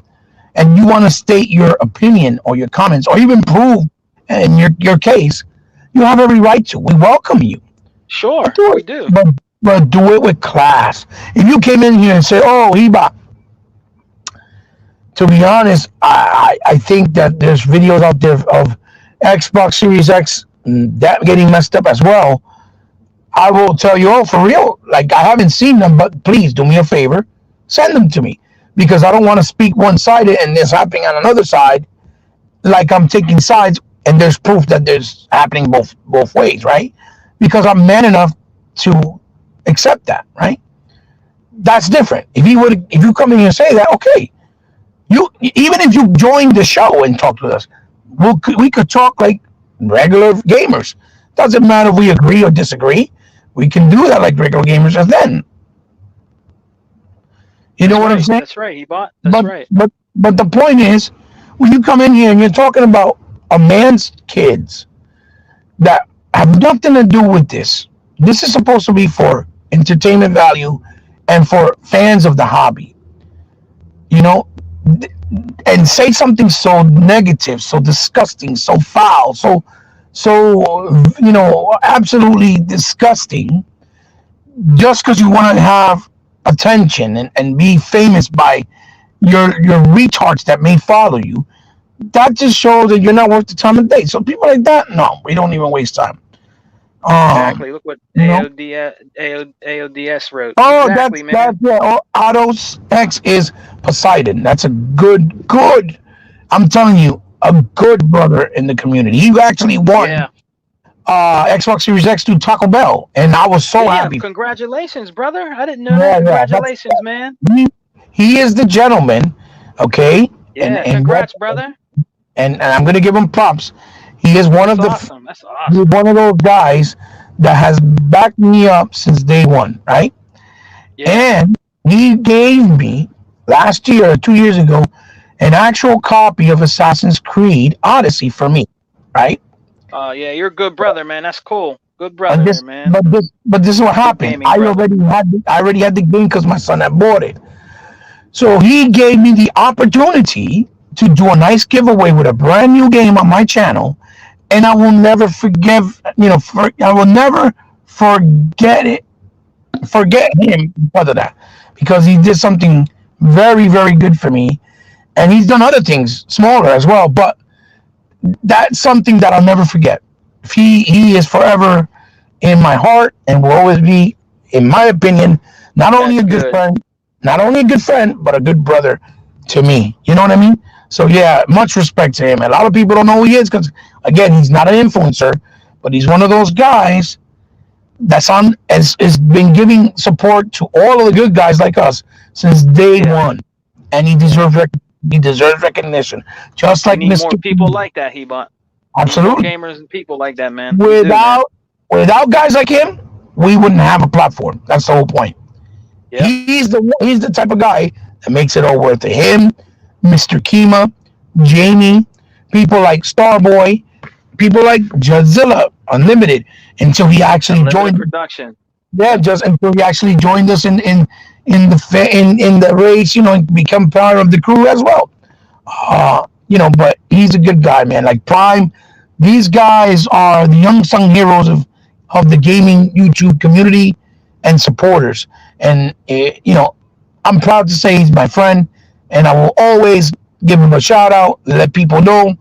and you want to state your opinion or your comments or even prove in your case, you have every right to. We welcome you. But Sure, do we it, do. but do it with class. If you came in here and say, "Oh, Heba," to be honest, I think that there's videos out there of Xbox Series X that getting messed up as well. I will tell you, oh, for real. Like I haven't seen them, but please do me a favor, send them to me because I don't want to speak one sided and this happening on another side. Like I'm taking sides, and there's proof that there's happening both ways, right? Because I'm man enough to accept that, right? That's different. If you come in here and say that, okay, you even if you join the show and talk with us, we could talk like regular gamers. Doesn't matter if we agree or disagree. We can do that like regular gamers, and then you know That's what I'm right. saying. That's right, he bought. That's But right. but but the point is, when you come in here and you're talking about a man's kids that have nothing to do with this. This is supposed to be for entertainment value and for fans of the hobby, you know, and say something so negative, so disgusting, so foul, absolutely disgusting, just because you want to have attention and be famous by your retards that may follow you. That just shows that you're not worth the time of day. So people like that, no, we don't even waste time. Um, Exactly. Look what you know, AODS wrote. oh, Exactly, that's man. yeah. Oh, Otto's X is Poseidon. That's a good. I'm telling you, a good brother in the community. He actually won Yeah. Xbox Series X to Taco Bell, and I was so Damn. happy. Congratulations, brother. I didn't know that. Yeah, yeah. Congratulations, man. He, he is the gentleman, okay, and Yeah. and what Congrats, brother. and I'm gonna give him props. He is one That's of awesome. That's he's awesome. one of those guys that has backed me up since day one, right? Yeah. And he gave me last year or 2 years ago an actual copy of Assassin's Creed Odyssey for me, right? Yeah. You're a good brother, man. That's cool. Good And brother there, this, man. but this is what Good happened. gaming brother. I already had the game because my son had bought it. So he gave me the opportunity to do a nice giveaway with a brand new game on my channel, and I will never forgive. I will never forget it. Forget him because of that, because he did something very, very good for me, and he's done other things smaller as well. But that's something that I'll never forget. He is forever in my heart and will always be, in my opinion, not only That's a good good. friend, but a good brother to me. You know what I mean? So yeah, much respect to him. A lot of people don't know who he is because again, he's not an influencer, but he's one of those guys that's on has been giving support to all of the good guys like us since day Yeah. one, and he deserves recognition, just We like need more Mister. people like that, he bought. Need more Absolutely. gamers and people like that, man. We do, man. Without guys like him, we wouldn't have a platform. That's the whole point. Yep. He's the type of guy that makes it all worth it. Him, Mr. Kima, Jamie, people like Starboy, people like Jadzilla Unlimited, until he actually Unlimited joined. production. Yeah, Yep. just until he actually joined us in the race, and become part of the crew as well. But he's a good guy, man. Like Prime, these guys are the young sung heroes of the gaming YouTube community and supporters. And I'm proud to say he's my friend, and I will always give him a shout out. Let people know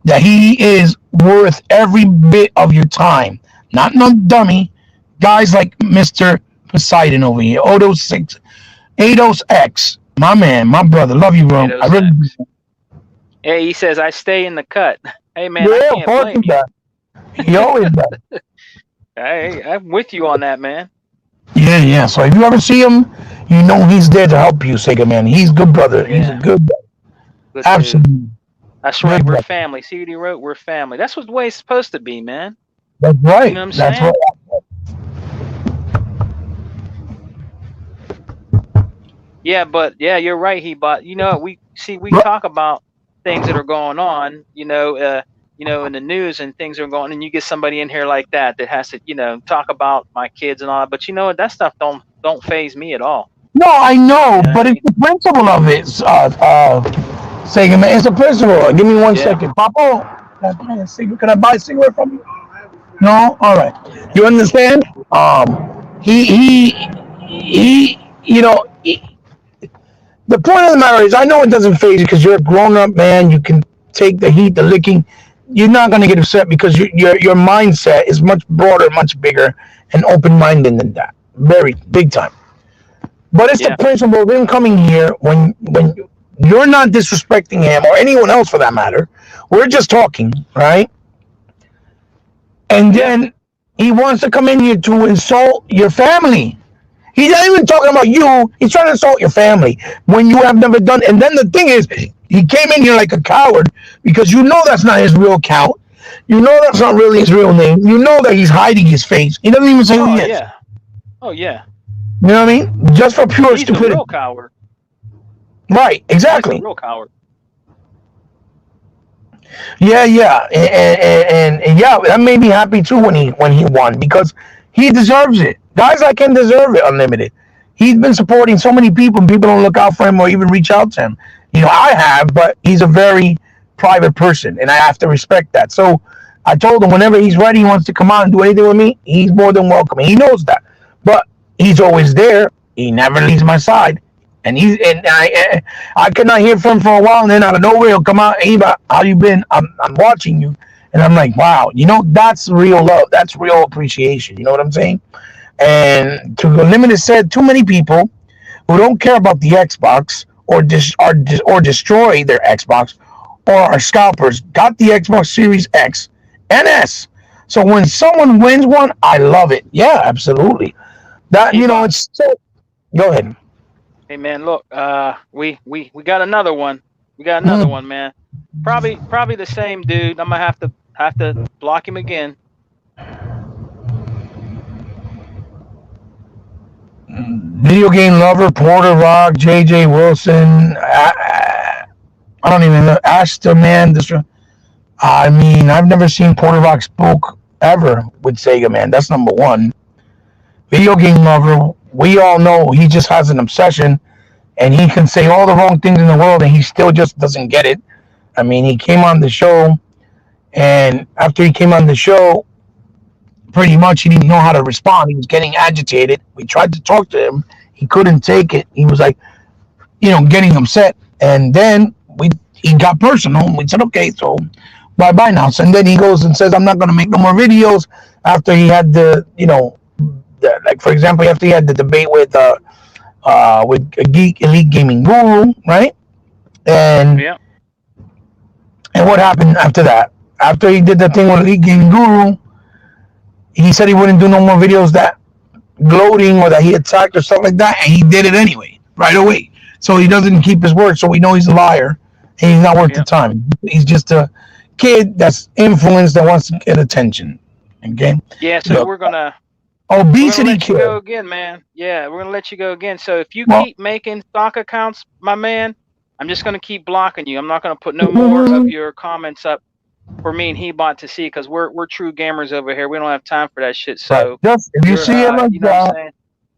that he is worth every bit of your time. not no dummy. Guys like Mr. Poseidon over here. Odos X. My man, my brother. Love you, bro. I really 806. Yeah, he says I stay in the cut. Hey man, I yeah, of can't course he blame you. does. He always does. I'm with you on that, man. Yeah, yeah. So if you ever see him, you know he's there to help you, Sega man. He's good brother. He's a Yeah, good brother. good dude. Absolutely That's right. good We're brother. family. See what he wrote? We're family. That's what the way it's supposed to be, man. That's You know right. what I'm That's right. saying? Yeah, but yeah, you're right. He bought. We Right. talk about things that are going on. In the news and things are going, and you get somebody in here like that has to, talk about my kids and all that. But you know what? That stuff don't phase me at all. No, I know, You know what but I it's mean? the principle of it. Sega man, it's the principle. Give me one Yeah. second, Papa. Can I buy a cigarette from you? No. All right. You understand? He. You know, the point of the matter is, I know it doesn't phase you because you're a grown up man. You can take the heat, the licking. You're not going to get upset because your mindset is much broader, much bigger, and open minded than that. Very big time. But it's the Yeah. principle of him coming here when you're not disrespecting him or anyone else for that matter. We're just talking, right? And Yeah. then he wants to come in here to insult your family. He's not even talking about you. He's trying to insult your family when you have never done. And then the thing is, he came in here like a coward because you know that's not his real account. You know that's not really his real name. You know that he's hiding his face. He doesn't even say who Oh he is. yeah. Oh yeah. You know what I mean? Just for pure He's the stupidity. real coward. Right? He's the Exactly. real coward. Yeah, yeah, and yeah, that made me happy too when he won because he deserves it. Guys like him deserve it. Unlimited. He's been supporting so many people, and people don't look out for him or even reach out to him. I have, but he's a very private person, and I have to respect that. So I told him whenever he's ready, he wants to come out and do anything with me, he's more than welcome. And he knows that, but he's always there. He never leaves my side. And I could not hear from him for a while, and then out of nowhere he'll come out. Hey, how you been? I'm watching you, and I'm like, wow, that's real love. That's real appreciation. You know what I'm saying? And to the limited said, too many people who don't care about the Xbox or destroy their Xbox or are scalpers got the Xbox Series X and S. So when someone wins one, I love it. Yeah, absolutely. That He bought. it's so. Go ahead. Hey man, look, we got another one. We got another Mm. one, man. Probably the same dude. I'm gonna have to block him again. Video game lover, Porter Rock, JJ Wilson. I don't even know. Ashton, man. I mean, I've never seen Porter Rock spoke ever with Sega, man. That's number one. Video game lover. We all know he just has an obsession, and he can say all the wrong things in the world, and he still just doesn't get it. I mean, he came on the show, and after he came on the show, pretty much he didn't know how to respond. He was getting agitated. We tried to talk to him. He couldn't take it. He was like, getting upset. And then he got personal. We said, okay, so bye bye now. So, and then he goes and says, I'm not going to make no more videos after he had like for example, after he had the debate with a geek elite gaming guru, right? And Yeah. and what happened after that? After he did the thing with elite gaming guru, he said he wouldn't do no more videos that gloating or that he attacked or something like that, and he did it anyway, right away. So he doesn't keep his word, so we know he's a liar, and he's not worth the Yeah. time. He's just a kid that's influenced that wants to get attention. Okay, Yeah. So look, we're gonna obesity let you go killer. again, man. Yeah, we're gonna let you go again. So if you Well, keep making stock accounts, my man, I'm just gonna keep blocking you. I'm not gonna put no more of mhm, your comments up for me and Hebot to see because we're true gamers over here. We don't have time for that shit. right. So Just if you you're see it like you know what I'm that, saying?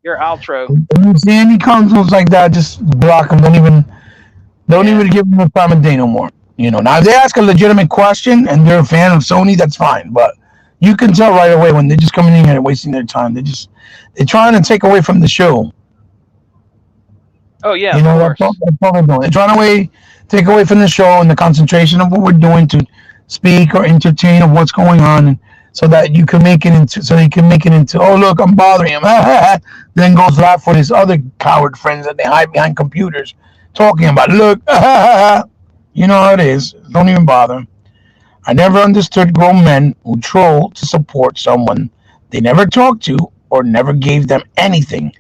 You're outro. if you see any consoles like that, just block them. Don't even Yeah. give them a time of day no more. Now if they ask a legitimate question and they're a fan of Sony, that's fine. But you can tell right away when they're just coming in here and wasting their time. They're trying to take away from the show. Oh yeah, You of know that's course. all they're doing. They're trying to take away from the show and the concentration of what we're doing to speak or entertain of what's going on. And so that you can make it into oh look, I'm bothering him. Then goes laugh for his other coward friends that they hide behind computers talking about look. You know how it is. Don't even bother. I never understood grown men who troll to support someone they never talked to or never gave them anything,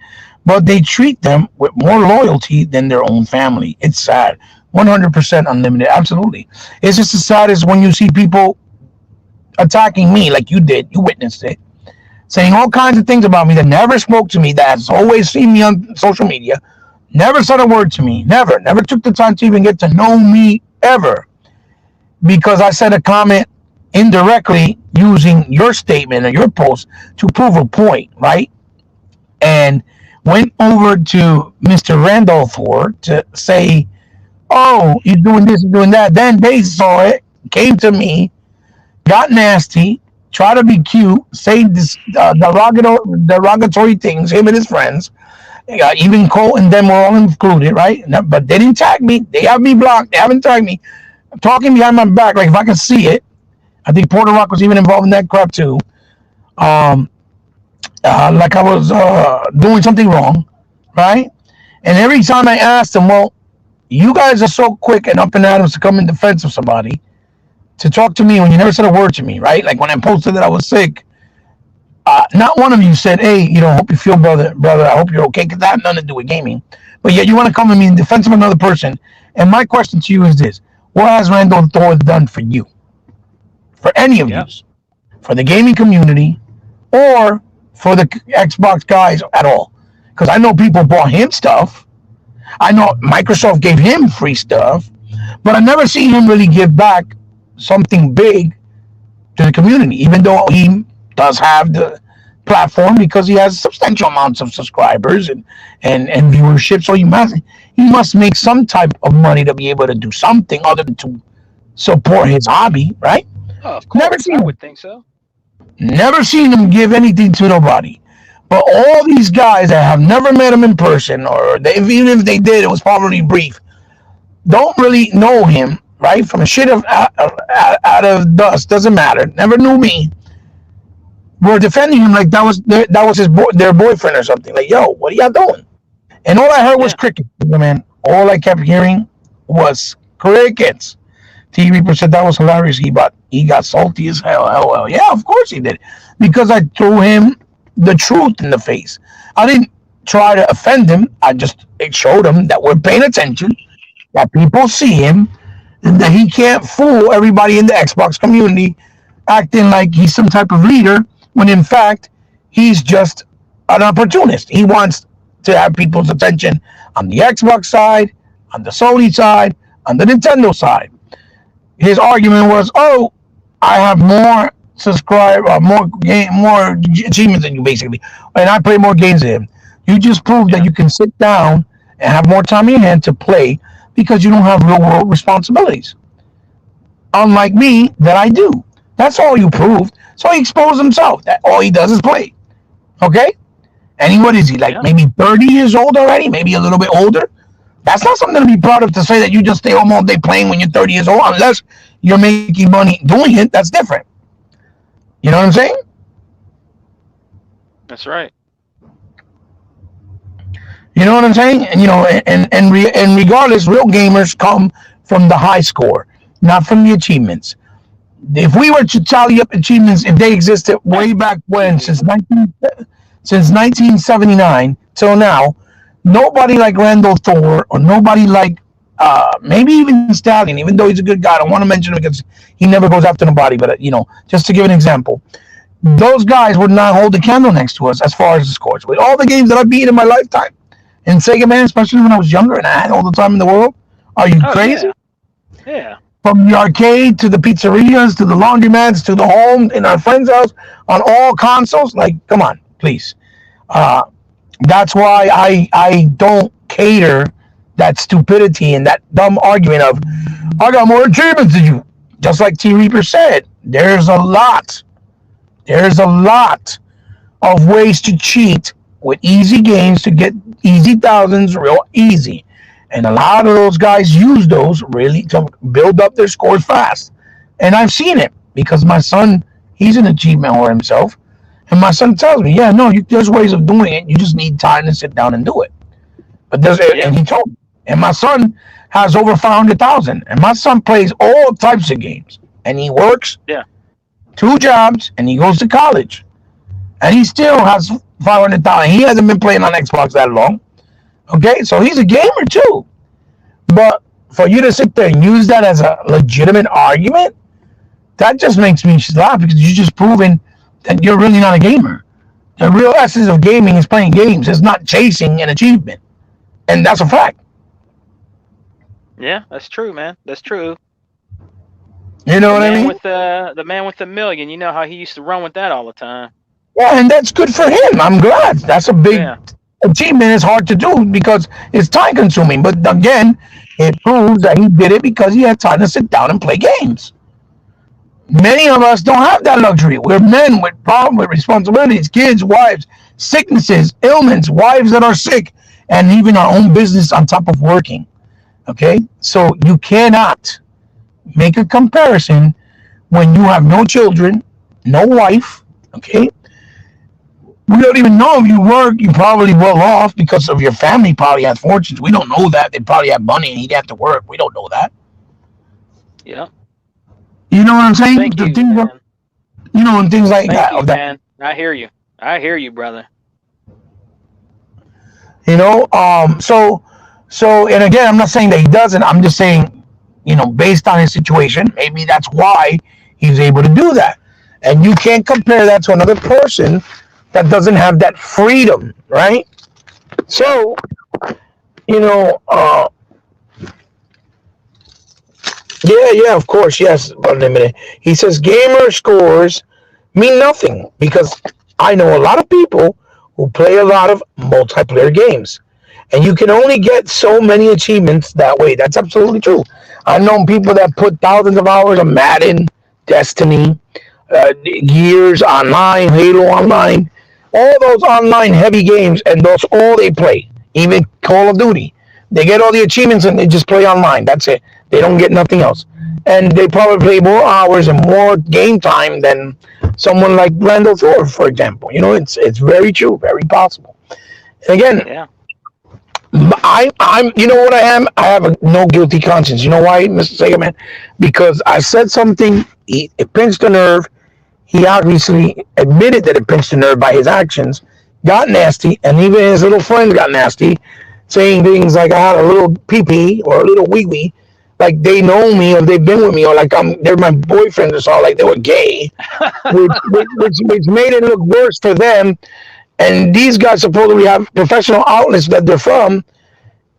but they treat them with more loyalty than their own family. It's sad. 100% unlimited. Absolutely. It's just as sad as when you see people attacking me like you did. You witnessed it. Saying all kinds of things about me that never spoke to me, that has always seen me on social media, never said a word to me, never took the time to even get to know me ever. Because I said a comment indirectly using your statement or your post to prove a point, right? And went over to Mr. Randolph Ford to say, oh, you're doing this, you're doing that. Then they saw it, came to me, got nasty, tried to be cute, say this derogatory things, him and his friends. Even Cole and them were all included, right? But they didn't tag me. They have me blocked. They haven't tagged me. I'm talking behind my back, like if I can see it. I think Porter Rock was even involved in that crap too. Um, like I was doing something wrong, right? And every time I asked them, well, you guys are so quick and up and at 'em to come in defense of somebody, to talk to me when you never said a word to me, right? Like when I posted that I was sick, not one of you said, hey, hope you feel brother, I hope you're okay, because that had nothing to do with gaming. But yet you want to come to me in defense of another person. And my question to you is this: what has Randall Thor done for you? For any of you? Yep. For the gaming community or for the Xbox guys at all? Because I know people bought him stuff. I know Microsoft gave him free stuff, but I never seen him really give back something big to the community, even though he does have the platform because he has substantial amounts of subscribers and viewership. So he must make some type of money to be able to do something other than to support his hobby, right? Oh, of Never course, seen I him. would think so. Never seen him give anything to nobody. But all these guys that have never met him in person, or even if they did, it was probably brief, don't really know him, right? From a shit out of dust, doesn't matter. Never knew me. Were defending him like that was their boyfriend or something. Like, yo, what are y'all doing? And all I heard was Yeah. crickets, man. All I kept hearing was crickets. T Reaper said that was hilarious. He got salty as hell. LOL. Yeah, of course he did. Because I threw him the truth in the face. I didn't try to offend him. It showed him that we're paying attention, that people see him, and that he can't fool everybody in the Xbox community acting like he's some type of leader when in fact he's just an opportunist. He wants to have people's attention on the Xbox side, on the Sony side, on the Nintendo side. His argument was, "Oh, I have more more achievements than you, basically, and I play more games than him." You just proved that Yeah. you can sit down and have more time in your hand to play because you don't have real world responsibilities. Unlike me, that I do. That's all you proved. So he exposed himself. That all he does is play. Okay? And what is he, like Yeah. maybe 30 years old already? Maybe a little bit older? That's not something to be proud of, to say that you just stay home all day playing when you're 30 years old, unless you're making money doing it. That's different. You know what I'm saying? That's right. You know what I'm saying? And and regardless, real gamers come from the high score, not from the achievements. If we were to tally up achievements, if they existed way back when, since 1979 till now, nobody like Randall Thor, or nobody like maybe even Stallion, even though he's a good guy. I don't want to mention him because he never goes after nobody. But just to give an example, those guys would not hold a candle next to us as far as the scores. With all the games that I beat in my lifetime, in Sega, man, especially when I was younger and I had all the time in the world, are you Oh crazy? yeah. Yeah. From the arcade to the pizzerias to the laundromats to the home in our friend's house on all consoles. Like, come on, please. Uh, that's why I don't cater that stupidity and that dumb argument of I got more achievements than you. Just like T Reaper said, there's a lot of ways to cheat with easy games to get easy thousands real easy. And a lot of those guys use those really to build up their scores fast. And I've seen it because my son He's an achievement whore himself. And my son tells me, yeah, no, there's ways of doing it. You just need time to sit down and do it. But Yeah. and he told me, and my son has over 500,000, and my son plays all types of games, and he works Yeah. 2 jobs, and he goes to college, and he still has 500,000. He hasn't been playing on Xbox that long. Okay, so he's a gamer too. But for you to sit there and use that as a legitimate argument, that just makes me laugh because you're just proving that you're really not a gamer. The real essence of gaming is playing games. It's not chasing an achievement, and that's a fact. Yeah, that's true, man. That's true. You know The what I man mean? with the man with the million. You know how he used to run with that all the time. Yeah, and that's good for him. I'm glad. That's a big Yeah. achievement. It's hard to do because it's time consuming. But again, it proves that he did it because he had time to sit down and play games. Many of us don't have that luxury. We're men with problems, with responsibilities, kids, wives, sicknesses, ailments, wives that are sick, and even our own business on top of working. Okay? So you cannot make a comparison when you have no children, no wife, okay? We don't even know if you work, you're probably well off because of your family probably has fortunes. We don't know that. They probably have money and he'd have to work. We don't know that. Yeah. You know what I'm saying? Thank The you, things, man. and things like Thank that. you, Of that, man. I hear you. I hear you, brother. you know. And again, I'm not saying that he doesn't. I'm just saying, based on his situation, maybe that's why he's able to do that. And you can't compare that to another person that doesn't have that freedom, right? Yeah. So, you know, yeah, of course, yes, unlimited. He says gamer scores mean nothing because I know a lot of people who play a lot of multiplayer games. And you can only get so many achievements that way. That's absolutely true. I've known people that put thousands of hours of Madden, Destiny, Gears Online, Halo Online, all those online heavy games, and those all they play. Even Call of Duty, they get all the achievements and they just play online. That's it. They don't get nothing else, and they probably play more hours and more game time than someone like Randall Thor, for example. It's very true, very possible. And again, Yeah. I'm you know what I am? I have a no guilty conscience. You know why, Mr. Sega Man? Because I said something, it pinched a nerve. He obviously admitted that it pinched a nerve by his actions, got nasty, and even his little friends got nasty, saying things like I had a little pee pee or a little wee wee, like they know me or they've been with me or like they're my boyfriends or so, like they were gay, which made it look worse for them. And these guys supposedly have professional outlets that they're from,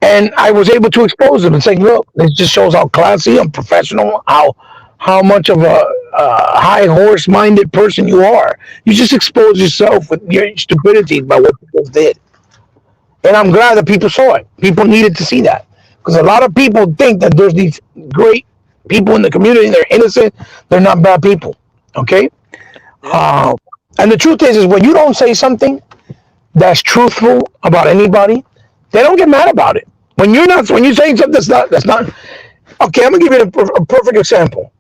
and I was able to expose them and say, look, this just shows how classy and professional, how much of a high horse minded person you are. You just expose yourself with your stupidity by what people did, and I'm glad that people saw it. People needed to see that because a lot of people think that there's these great people in the community. They're innocent. They're not bad people. Okay. Yeah. Uh, and the truth is when you don't say something that's truthful about anybody, they don't get mad about it. When you're saying something that's not. Okay, I'm gonna give you a perfect example.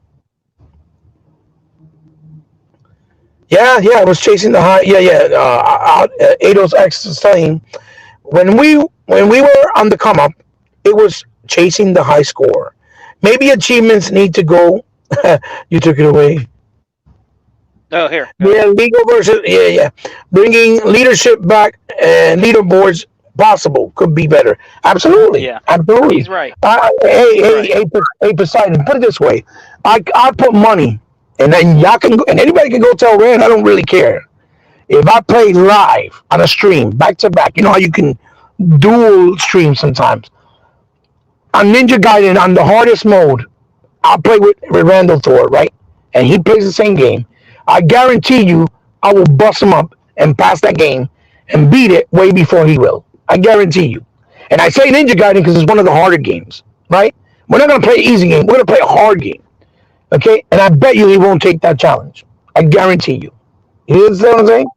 Yeah, I was chasing the high. Yeah. Ados X is saying when we were on the come up, it was chasing the high score. Maybe achievements need to go. You took it away. Oh, here. Go Yeah, ahead. legal versus yeah. Bringing leadership back and leaderboards possible could be better. Absolutely, Yeah. absolutely. He's right. He's right. Hey, Poseidon. Put it this way: I put money, and then y'all can go, and anybody can go tell Rand I don't really care. If I play live on a stream back to back, you know how you can dual stream sometimes. On Ninja Gaiden on the hardest mode, I'll play with Randall Thor, right? And he plays the same game. I guarantee you, I will bust him up and pass that game and beat it way before he will. I guarantee you. And I say Ninja Gaiden because it's one of the harder games, right? We're not going to play an easy game. We're going to play a hard game, okay? And I bet you he won't take that challenge. I guarantee you. You understand what I'm saying?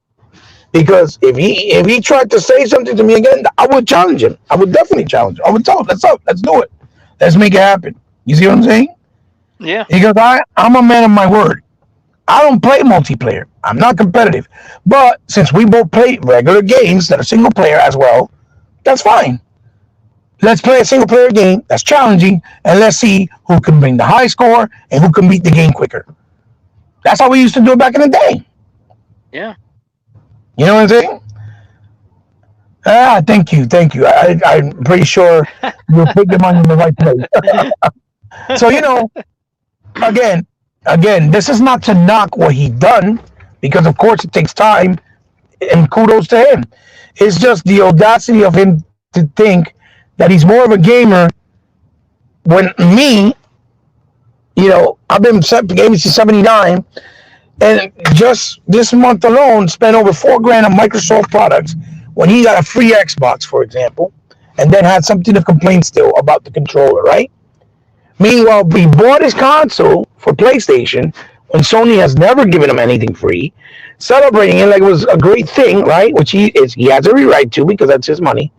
Because if he tried to say something to me again, I would challenge him. I would definitely challenge him. I would tell him, let's up, let's do it. Let's make it happen. You see what I'm saying? Yeah. Because I'm a man of my word. I don't play multiplayer. I'm not competitive. But since we both play regular games that are single player as well, that's fine. Let's play a single player game that's challenging and let's see who can bring the high score and who can beat the game quicker. That's how we used to do it back in the day. Yeah. You know what I'm saying? Ah, thank you, thank you. I'm pretty sure you'll put your money in the right place. So again, this is not to knock what he done because of course it takes time, and kudos to him. It's just the audacity of him to think that he's more of a gamer when me, I've been gaming since '79, and just this month alone spent over $4,000 on Microsoft products when he got a free Xbox, for example, and then had something to complain still about the controller, right? Meanwhile, we bought his console for PlayStation when Sony has never given him anything free, celebrating it like it was a great thing, right? Which he has every right to because that's his money,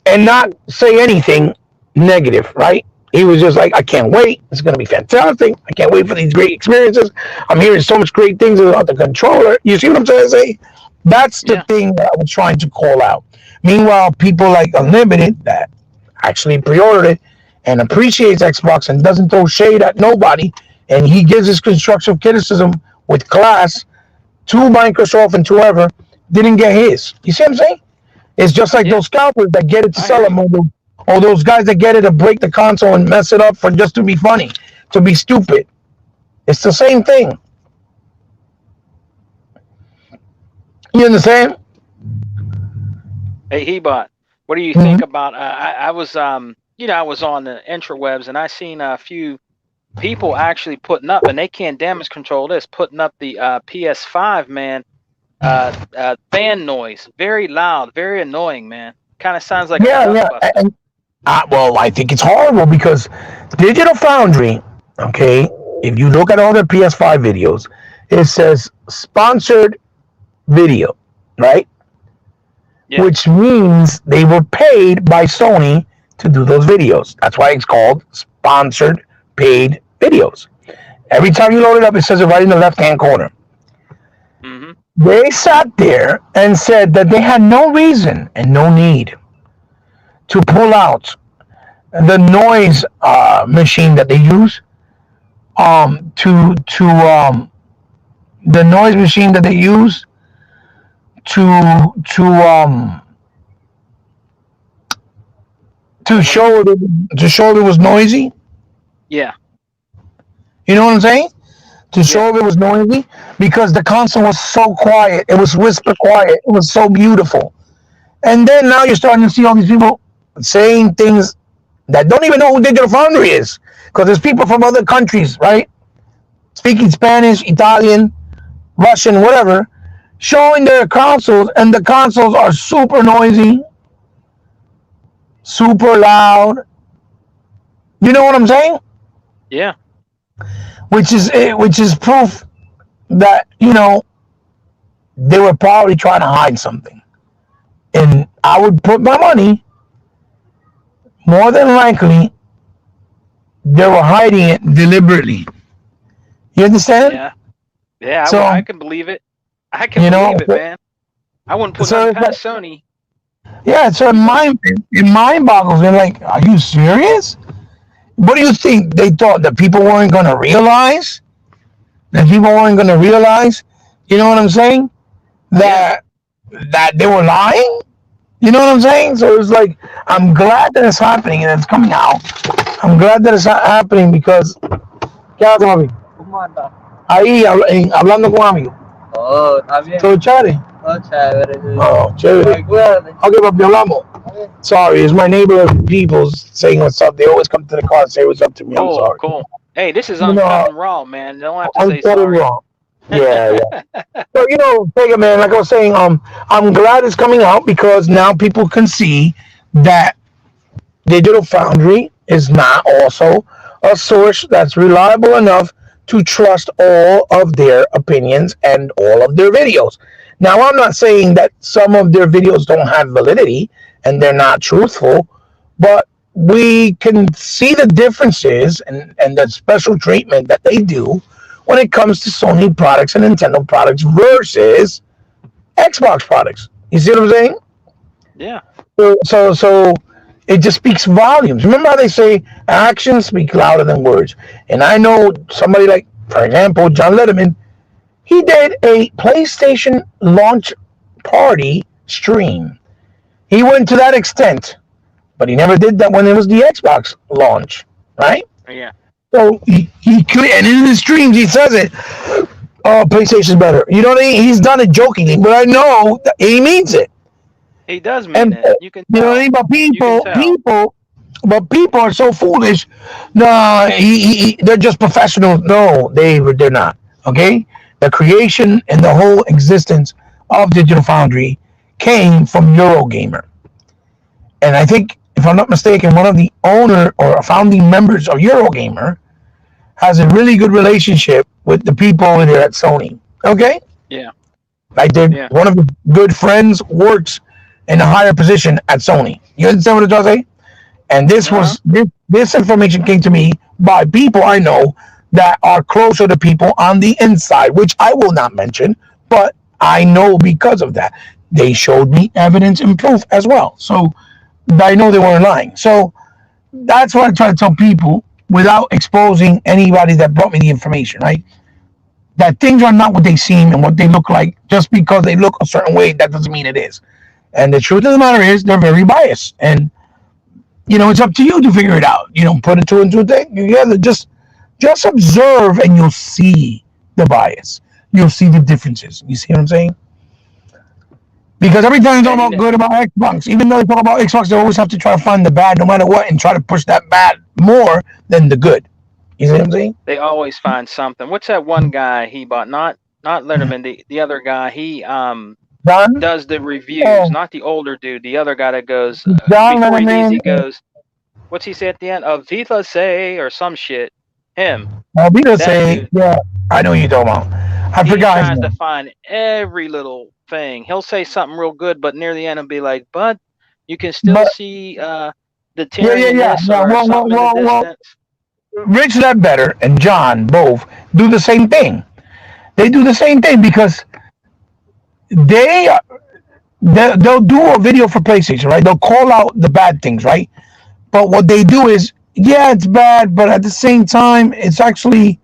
and not say anything negative, right? He was just like, I can't wait. It's going to be fantastic. I can't wait for these great experiences. I'm hearing so much great things about the controller. You see what I'm trying to say? That's the Yeah. thing that I was trying to call out. Meanwhile, people like Unlimited that actually pre-ordered it and appreciates Xbox and doesn't throw shade at nobody, and he gives his constructive criticism with class to Microsoft and to whoever, didn't get his. You see what I'm saying? It's just like Yeah. those scalpers that get it to I sell hear it, you. or those guys that get it to break the console and mess it up for just to be funny, to be stupid. It's the same thing. You understand? Hey, Hebot, what do you Mm-hmm. think about? I was I was on the interwebs and I seen a few people actually putting up, and they can't damage control this, putting up the PS5, man. Fan noise, very loud, very annoying, man. Kind of sounds like a Yeah, yeah. dustbuster. Well, I think it's horrible because Digital Foundry, okay, if you look at all their PS5 videos, it says sponsored video, right? Yeah, Which means they were paid by Sony to do those videos. That's why it's called sponsored paid videos. Every time you load it up, it says it right in the left hand corner. mm-hmm. They sat there and said that they had no reason and no need to pull out the noise machine that they use to the noise machine that they use to to show it to show it was noisy. Yeah, You know what I'm saying? To yeah, show it was noisy because the console was so quiet. It was whisper quiet. It was so beautiful. And then now you're starting to see all these people saying things that don't even know who Digital Foundry is, because there's people from other countries, right? Speaking Spanish, Italian, Russian, whatever, showing their consoles, and the consoles are super noisy, super loud. You know what I'm saying? yeah, Which is proof that they were probably trying to hide something. And I would put my money, more than likely, they were hiding it deliberately. You understand? yeah, yeah. I So can believe it. I can you know, believe it, man. I wouldn't put so nothing it's like, past Sony. yeah, so it mind boggles. They're like, are you serious? What do you think? They thought that people weren't going to realize? That people weren't going to realize? You know what I'm saying? Yeah, That they were lying? You know what I'm saying? So it's like, I'm glad that it's happening and it's coming out. I'm glad that it's happening because, ¿qué haces, papi? ¿Cómo anda? Ahí, hablando con amigos. Oh, está bien. ¿Todo chévere? Oh, chévere. Sí. Oh, chévere. Ay, cuídate. Okay, papi, hablamos. Okay. Sorry, it's my neighborhood people saying what's up. They always come to the car and say what's up to me. I'm cool, sorry. cool. Hey, this is You uncut know, and raw, man. You don't have to I'm say totally sorry. wrong. Yeah, yeah. So Sega man, like I was saying, I'm glad it's coming out because now people can see that Digital Foundry is not also a source that's reliable enough to trust all of their opinions and all of their videos. Now, I'm not saying that some of their videos don't have validity and they're not truthful, but we can see the differences and the special treatment that they do when it comes to Sony products and Nintendo products versus Xbox products. You see what I'm saying? Yeah. So it just speaks volumes. Remember how they say actions speak louder than words. And I know somebody like, for example, John Letterman. He did a PlayStation launch party stream. He went to that extent, but he never did that when it was the Xbox launch, right? Yeah. So he could, and in his streams he says it. Oh, PlayStation's better. You know what I mean? He's done it jokingly, but I know that he means it. He does mean And it. You can you know what I tell. mean? But You can tell. but people are so foolish. Nah, they're just professionals. No, they're not. Okay, the creation and the whole existence of Digital Foundry came from Eurogamer, and I think, if I'm not mistaken, one of the owner or founding members of Eurogamer has a really good relationship with the people over there at Sony. Okay, Yeah. like they Yeah. one of his good friends works in a higher position at Sony. You understand what I'm trying to say? And Uh-huh. this information came to me by people I know that are closer to people on the inside, which I will not mention, but I know because of that. They showed me evidence and proof as well. So I know they weren't lying. So that's what I try to tell people without exposing anybody that brought me the information, right? That things are not what they seem and what they look like. Just because they look a certain way, that doesn't mean it is. And the truth of the matter is, they're very biased. And it's up to you to figure it out. Put it two and two thing together. Just observe, and you'll see the bias. You'll see the differences. You see what I'm saying? Because every time they talk And about good about Xbox, even though they talk about Xbox, they always have to try to find the bad, no matter what, and try to push that bad more than the good. You see what I'm saying? they always find something. What's that one guy he bought? Not Letterman, the other guy. He John, does the reviews, oh, not the older dude, the other guy that goes John before he leaves, Letterman, he goes, what's he say at the end? Viva say or some shit. Him. I'll be to That say, dude. yeah, I know you're talking about. I He forgot his tries to name. find every little thing. He'll say something real good, but near the end he'll be like, but you can still But see the yeah, tearing in this yeah. or something in the distance. Rich Ledbetter and John both do the same thing. They do the same thing because they they'll do a video for PlayStation, right? They'll call out the bad things, right? But what they do is, yeah, it's bad, but at the same time, it's actually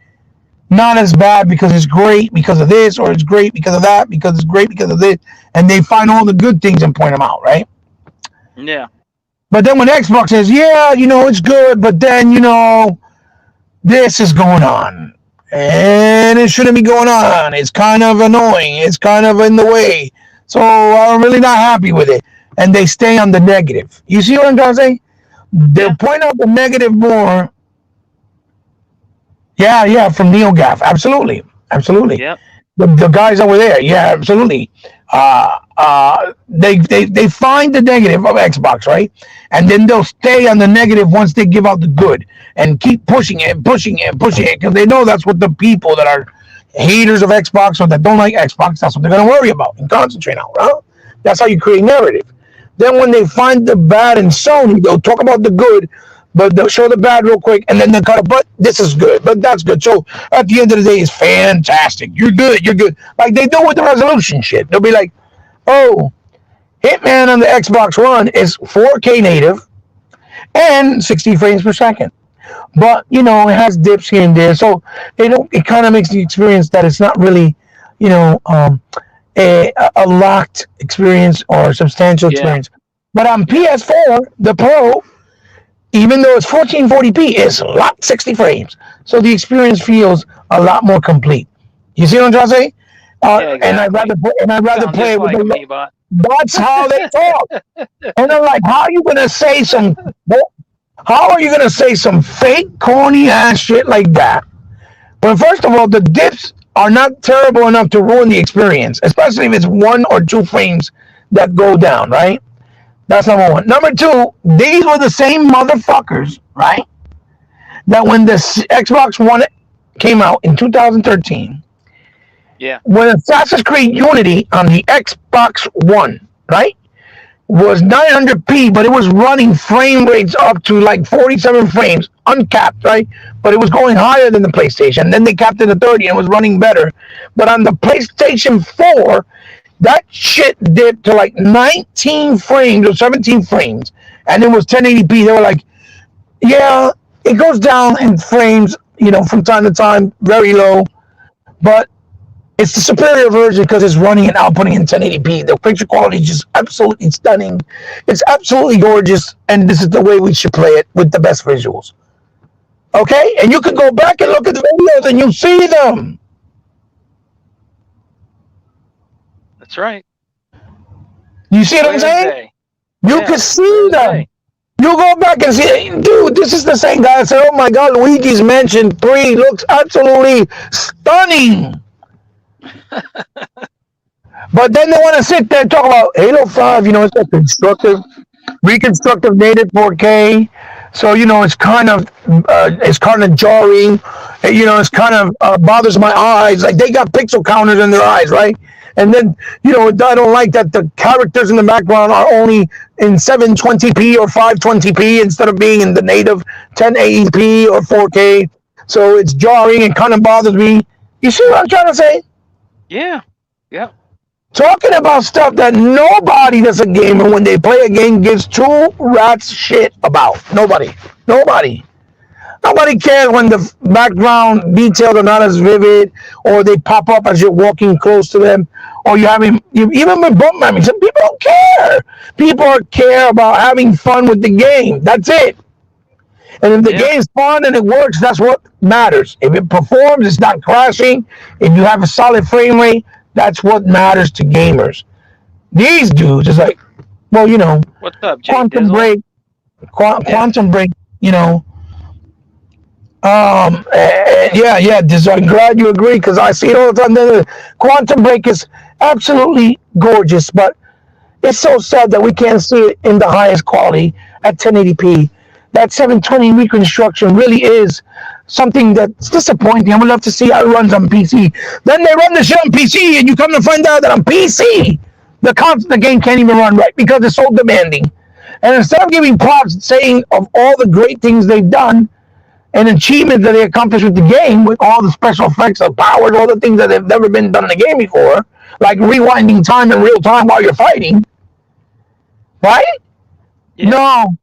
not as bad because it's great because of this, or it's great because of that, because it's great because of this, and they find all the good things and point them out, right? Yeah. But then when Xbox says, yeah, it's good, but then this is going on, and it shouldn't be going on. It's kind of annoying. It's kind of in the way. So I'm really not happy with it. And they stay on the negative. You see what I'm trying to say? They'll Yeah. point out the negative more. Yeah, from NeoGaf. Absolutely. Absolutely. Yep. The guys over there. Yeah, absolutely. They find the negative of Xbox, right? And then they'll stay on the negative once they give out the good and keep pushing it, pushing it, pushing it, because they know that's what the people that are haters of Xbox or that don't like Xbox, that's what they're going to worry about and concentrate on, right? That's how you create narrative. Then when they find the bad in Sony, they'll talk about the good, but they'll show the bad real quick, and then they'll cut it. But this is good, but that's good. So at the end of the day, it's fantastic. You're good. You're good. Like they do with the resolution shit. They'll be like, oh, Hitman on the Xbox One is 4K native and 60 frames per second. But it has dips here and there, so it kind of makes the experience that it's not really, a locked experience or substantial Yeah. experience. But on Yeah. PS4, the Pro, even though it's 1440p, it's locked 60 frames, so the experience feels a lot more complete. You see what I'm trying to say? Yeah, And I'd exactly. rather You sound play just it with like him, the. Ebot. That's how they talk. And I'm like, how are you gonna say some? How are you gonna say some fake corny ass shit like that? But first of all, the dips are not terrible enough to ruin the experience, especially if it's 1 or 2 frames that go down, right? That's number one. Number two, these were the same motherfuckers, right? That when the Xbox One came out in 2013, Yeah. when Assassin's Creed Unity on the Xbox One, right, was 900p, but it was running frame rates up to like 47 frames uncapped, right? But it was going higher than the PlayStation. Then they capped it at 30 and it was running better. But on the PlayStation 4, that shit dipped to like 19 frames or 17 frames, and it was 1080p. They were like, yeah, it goes down in frames, from time to time, very low, but it's the superior version because it's running and outputting in 1080p. The picture quality is just absolutely stunning. It's absolutely gorgeous, and this is the way we should play it with the best visuals. Okay? And you can go back and look at the videos and you see them. That's right. You see what I'm saying? You can see them. You go back and see, dude, this is the same guy that said, oh my God, Luigi's Mansion 3 looks absolutely stunning. But then they want to sit there and talk about Halo 5, it's a reconstructive native 4K. So, it's kind of jarring. It's kind of bothers my eyes. Like they got pixel counters in their eyes, right? And then, I don't like that the characters in the background are only in 720p or 520p instead of being in the native 1080p or 4K. So it's jarring and kind of bothers me. You see what I'm trying to say? Yeah. Talking about stuff that nobody that's a gamer, when they play a game, gives two rats shit about. Nobody cares when the background details are not as vivid, or they pop up as you're walking close to them, or even with bump memory. Some people don't care. People care about having fun with the game. That's it. And if the game's fun and it works, that's what matters. If it performs, it's not crashing. If you have a solid frame rate, that's what matters to gamers. These dudes is like, well, what's up, Jay Quantum Dizzle? Break, Quantum Break, Dizzle, I'm glad you agree because I see it all the time. The Quantum Break is absolutely gorgeous, but it's so sad that we can't see it in the highest quality at 1080p. That 720 reconstruction really is something that's disappointing. I would love to see how it runs on PC. Then they run the shit on PC, and you come to find out that on PC, the game can't even run right because it's so demanding. And instead of giving props, saying of all the great things they've done and achievements that they accomplished with the game, with all the special effects of powers, all the things that have never been done in the game before, like rewinding time in real time while you're fighting, right? Yeah. No.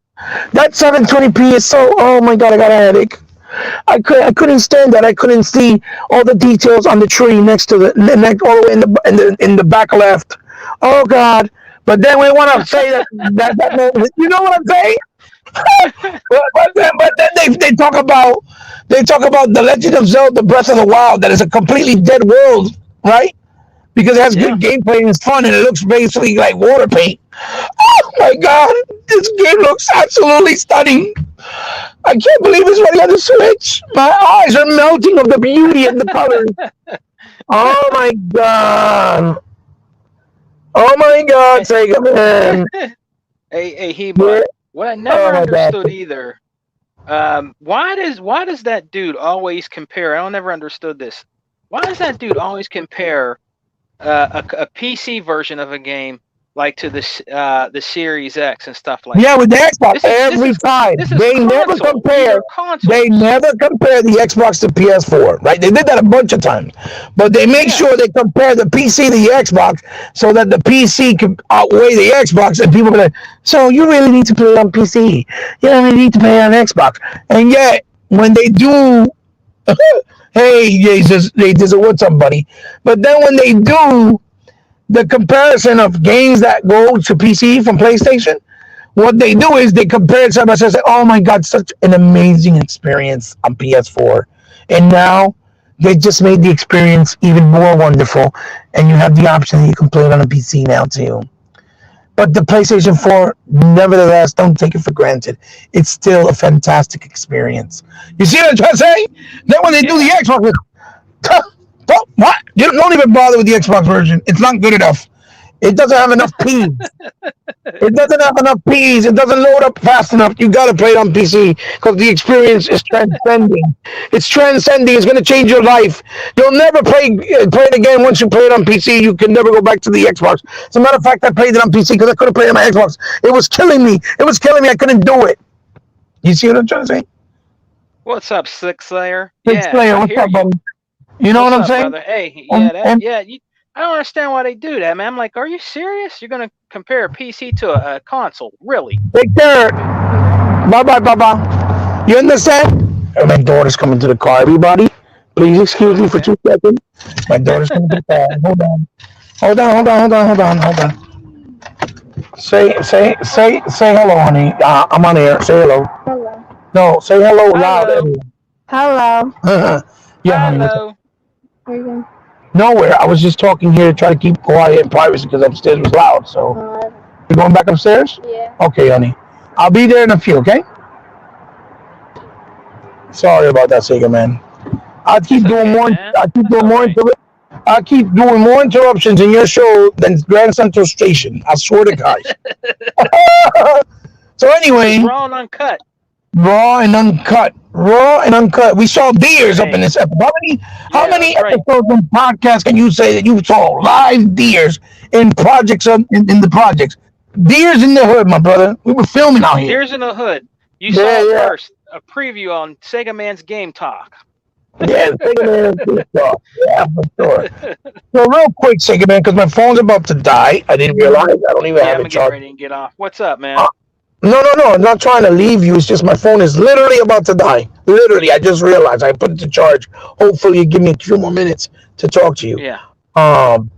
That 720p is so, oh my God, I got a headache. I couldn't stand that. I couldn't see all the details on the tree next to all the way in the back left. Oh God. But then we want to say that you know what I'm saying? but then they talk about the Legend of Zelda Breath of the Wild, that is a completely dead world, right? Because it has good gameplay and it's fun and it looks basically like water paint. Oh my God, this game looks absolutely stunning. I can't believe it's running on the Switch. My eyes are melting of the beauty and the colors. Oh my God. Oh my God, Sega, man. Hey, Heba. What I never understood either. Why does that dude always compare? I don't never understood this. Why does that dude always compare a PC version of a game like to the Series X and stuff like that? Yeah, with the Xbox every time. They never compare. They never compare the Xbox to PS4, right? They did that a bunch of times, but they make sure they compare the PC to the Xbox so that the PC can outweigh the Xbox, and people are like, so you really need to play it on PC. You don't really need to play it on Xbox. And yet, when they do, hey, Jesus, what's up, buddy? But then when they do the comparison of games that go to PC from PlayStation, what they do is they compare it side by side and say, oh my God, such an amazing experience on PS4. And now they just made the experience even more wonderful. And you have the option that you can play it on a PC now too. But the PlayStation 4, nevertheless, don't take it for granted. It's still a fantastic experience. You see what I'm trying to say? Then when they do the Xbox, what? You don't even bother with the Xbox version. It's not good enough. It doesn't have enough P's. It doesn't have enough P's. It doesn't load up fast enough. You got to play it on PC because the experience is transcending. It's transcending. It's going to change your life. You'll never play it again once you play it on PC. You can never go back to the Xbox. As a matter of fact, I played it on PC because I couldn't play it on my Xbox. It was killing me. I couldn't do it. You see what I'm trying to say? What's up, Six Slayer? Six Yeah, player, I what's hear up, you. buddy? You know what What's I'm up, saying? brother? Hey, And, yeah, and yeah. I don't understand why they do that, man. I'm like, are you serious? You're gonna compare a PC to a console? Really? take care. Bye bye, bye bye. You understand? My daughter's coming to the car. Everybody, please excuse me for Okay. 2 seconds. My daughter's coming to the car. Hold on. Hold on, hold on, hold on, hold on, hold on. Say hello, honey. I'm on air. Say hello. Hello. No, say hello loud, Hello. everyone. Hello. Yeah, honey. What's up? Hello. Where you going? Nowhere. I was just talking here to try to keep quiet and privacy because upstairs was loud. So you're going back upstairs? Yeah. Okay, honey. I'll be there in a few. Okay. Sorry about that, Sega man. I keep It's doing okay, more. man. I keep That's doing all more. right. I keep doing more interruptions in your show than Grand Central Station. I swear to God. So This is anyway, raw and uncut. raw and uncut, raw and uncut. We saw deers up in Hey, this episode. How yeah, many that's right. episodes and podcasts can you say that you saw live deers in projects in the projects? Deers in the hood, my brother. We were filming out here. Deers in the Hood. You Yeah, saw it yeah. first. A preview on Sega Man's Game Talk. Yeah, Sega Man. Good stuff. Yeah, for sure. So real quick, Sega Man, because my phone's about to die. I didn't realize I don't even Yeah, have I'm it getting charged. ready to get off. What's up, Uh, man? no, no, no. I'm not trying to leave you. It's just my phone is literally about to die. Literally, I just realized I put it to charge. Hopefully, you give me a few more minutes to talk to you. Yeah. Um,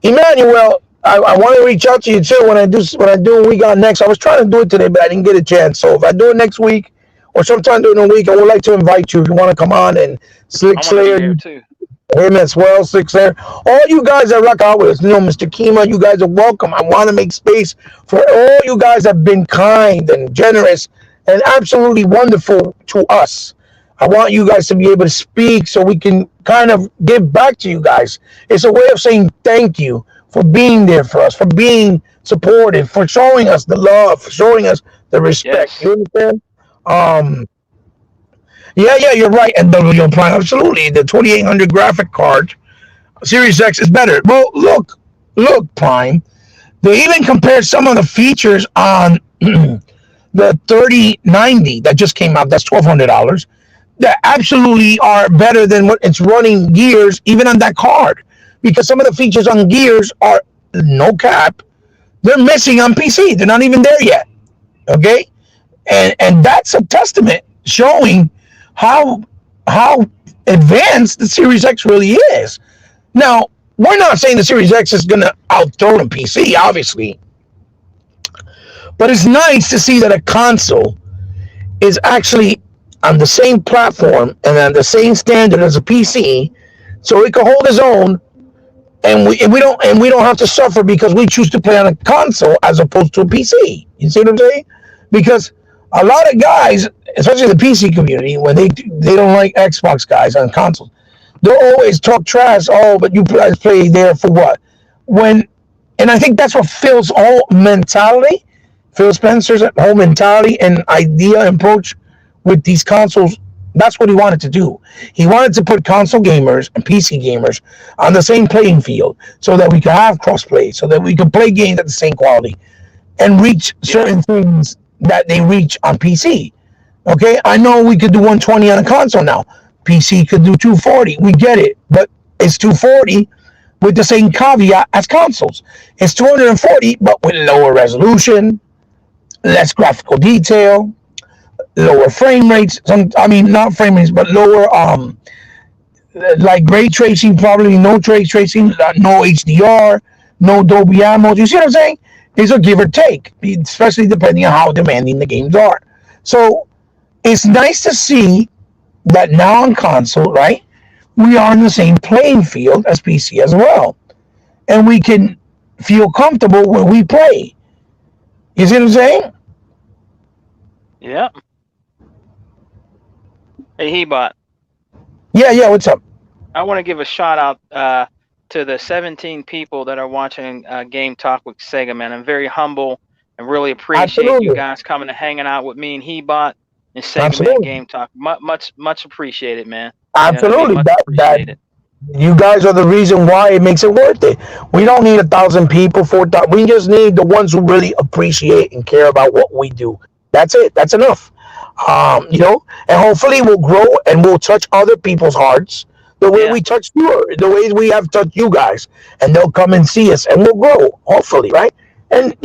Emmanuel, I want to reach out to you too when I do Week On Next. I was trying to do it today, but I didn't get a chance. So if I do it next week or sometime during the week, I would like to invite you if you want to come on and Slick I want to be Slayer. there too. Him as well, Six there. All you guys that rock out with us, Mr. Kima, you guys are welcome. I want to make space for all you guys that have been kind and generous and absolutely wonderful to us. I want you guys to be able to speak so we can kind of give back to you guys. It's a way of saying thank you for being there for us, for being supportive, for showing us the love, for showing us the respect. Yes. You understand? Um, yeah, yeah, you're right. And W Prime, absolutely. The 2800 graphic card, Series X is better. Well, look, Prime. They even compared some of the features on the 3090 that just came out. That's $1,200. That absolutely are better than what it's running Gears, even on that card, because some of the features on Gears are no cap. They're missing on PC. They're not even there yet. Okay, and that's a testament showing how how advanced the Series X really is. Now, we're not saying the Series X is going to outthrow the PC, obviously, but it's nice to see that a console is actually on the same platform and on the same standard as a PC, so it can hold its own, and we don't have to suffer because we choose to play on a console as opposed to a PC. You see what I'm saying? Because a lot of guys, especially the PC community, when they don't like Xbox guys on consoles, they'll always talk trash. Oh, but you guys play there for what? When, and I think that's what Phil's whole mentality, Phil Spencer's whole mentality and idea and approach with these consoles. That's what he wanted to do. He wanted to put console gamers and PC gamers on the same playing field so that we could have crossplay, so that we could play games at the same quality and reach Yeah. certain things that they reach on PC. Okay, I know we could do 120 on a console now. PC could do 240. We get it, but it's 240 with the same caveat as consoles. It's 240, but with lower resolution, less graphical detail, lower frame rates. I mean, not frame rates, but lower like ray tracing. Probably no ray tracing, no HDR, no Dolby Atmos. You see what I'm saying? It's a give or take, especially depending on how demanding the games are. So it's nice to see that now on console, right, we are in the same playing field as PC as well. And we can feel comfortable when we play. You see what I'm saying? Yep. Hey, Hebot. Yeah, yeah, what's up? I want to give a shout out to the 17 people that are watching Game Talk with Sega, man. I'm very humble and really appreciate you Absolutely. guys coming and hanging out with me and Hebot and Sega Man Absolutely. Game Talk. Much appreciated, man. You know what I mean? Absolutely. Much That appreciated. you guys are the reason why it makes it worth it. We don't need 1,000 people, 4,000. We just need the ones who really appreciate and care about what we do. That's it. That's enough. And hopefully we'll grow and we'll touch other people's hearts the way Yeah. we touched you, the way we have touched you guys, and they'll come and see us, and we'll grow, hopefully, right? And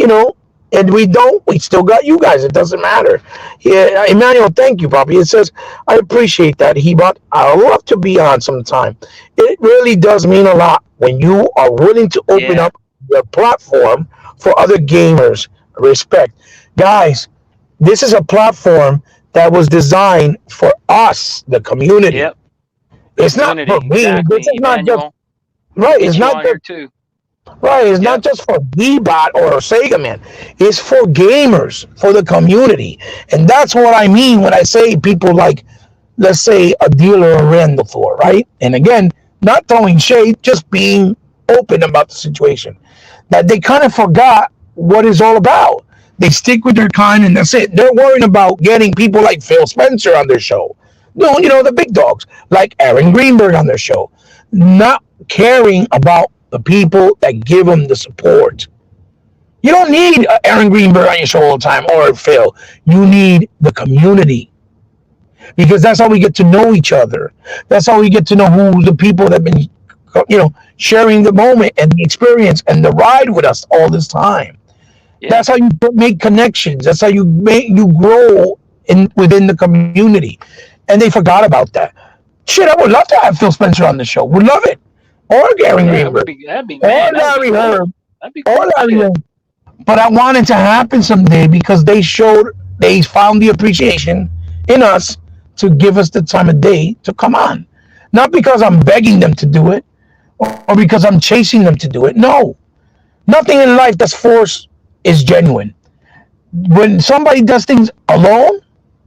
and we don't, we still got you guys. It doesn't matter. Yeah, Emmanuel, thank you, Bobby. It says I appreciate that, Hebot. I love to be on sometime. It really does mean a lot when you are willing to open Yeah. up your platform for other gamers. Respect, guys. This is a platform that was designed for us, the community. Yep. The It's not for community. me. This Exactly, is not just Emmanuel. We right. It's get you not on just here too. right. It's not Yep. just for Dbot or Sega Man. It's for gamers, for the community, and that's what I mean when I say people like, let's say, a dealer or Randall Thor, right? And again, not throwing shade, just being open about the situation. That they kind of forgot what it's all about. They stick with their kind and that's it. They're worrying about getting people like Phil Spencer on their show. No, the big dogs like Aaron Greenberg on their show. Not caring about the people that give them the support. You don't need Aaron Greenberg on your show all the time or Phil. You need the community because that's how we get to know each other. That's how we get to know who the people that have been, sharing the moment and the experience and the ride with us all this time. Yeah. That's how you make connections. That's how you grow within the community. And they forgot about that. Shit, I would love to have Phil Spencer on the show. Would love it. Or Gary Yeah. It would Greenberg. be. That'd be, Or man. That would be Larry cool. Herb. That'd be Or cool as Larry shit. Herb. But I want it to happen someday because they found the appreciation in us to give us the time of day to come on. Not because I'm begging them to do it or because I'm chasing them to do it. No. Nothing in life that's forced is genuine. When somebody does things alone,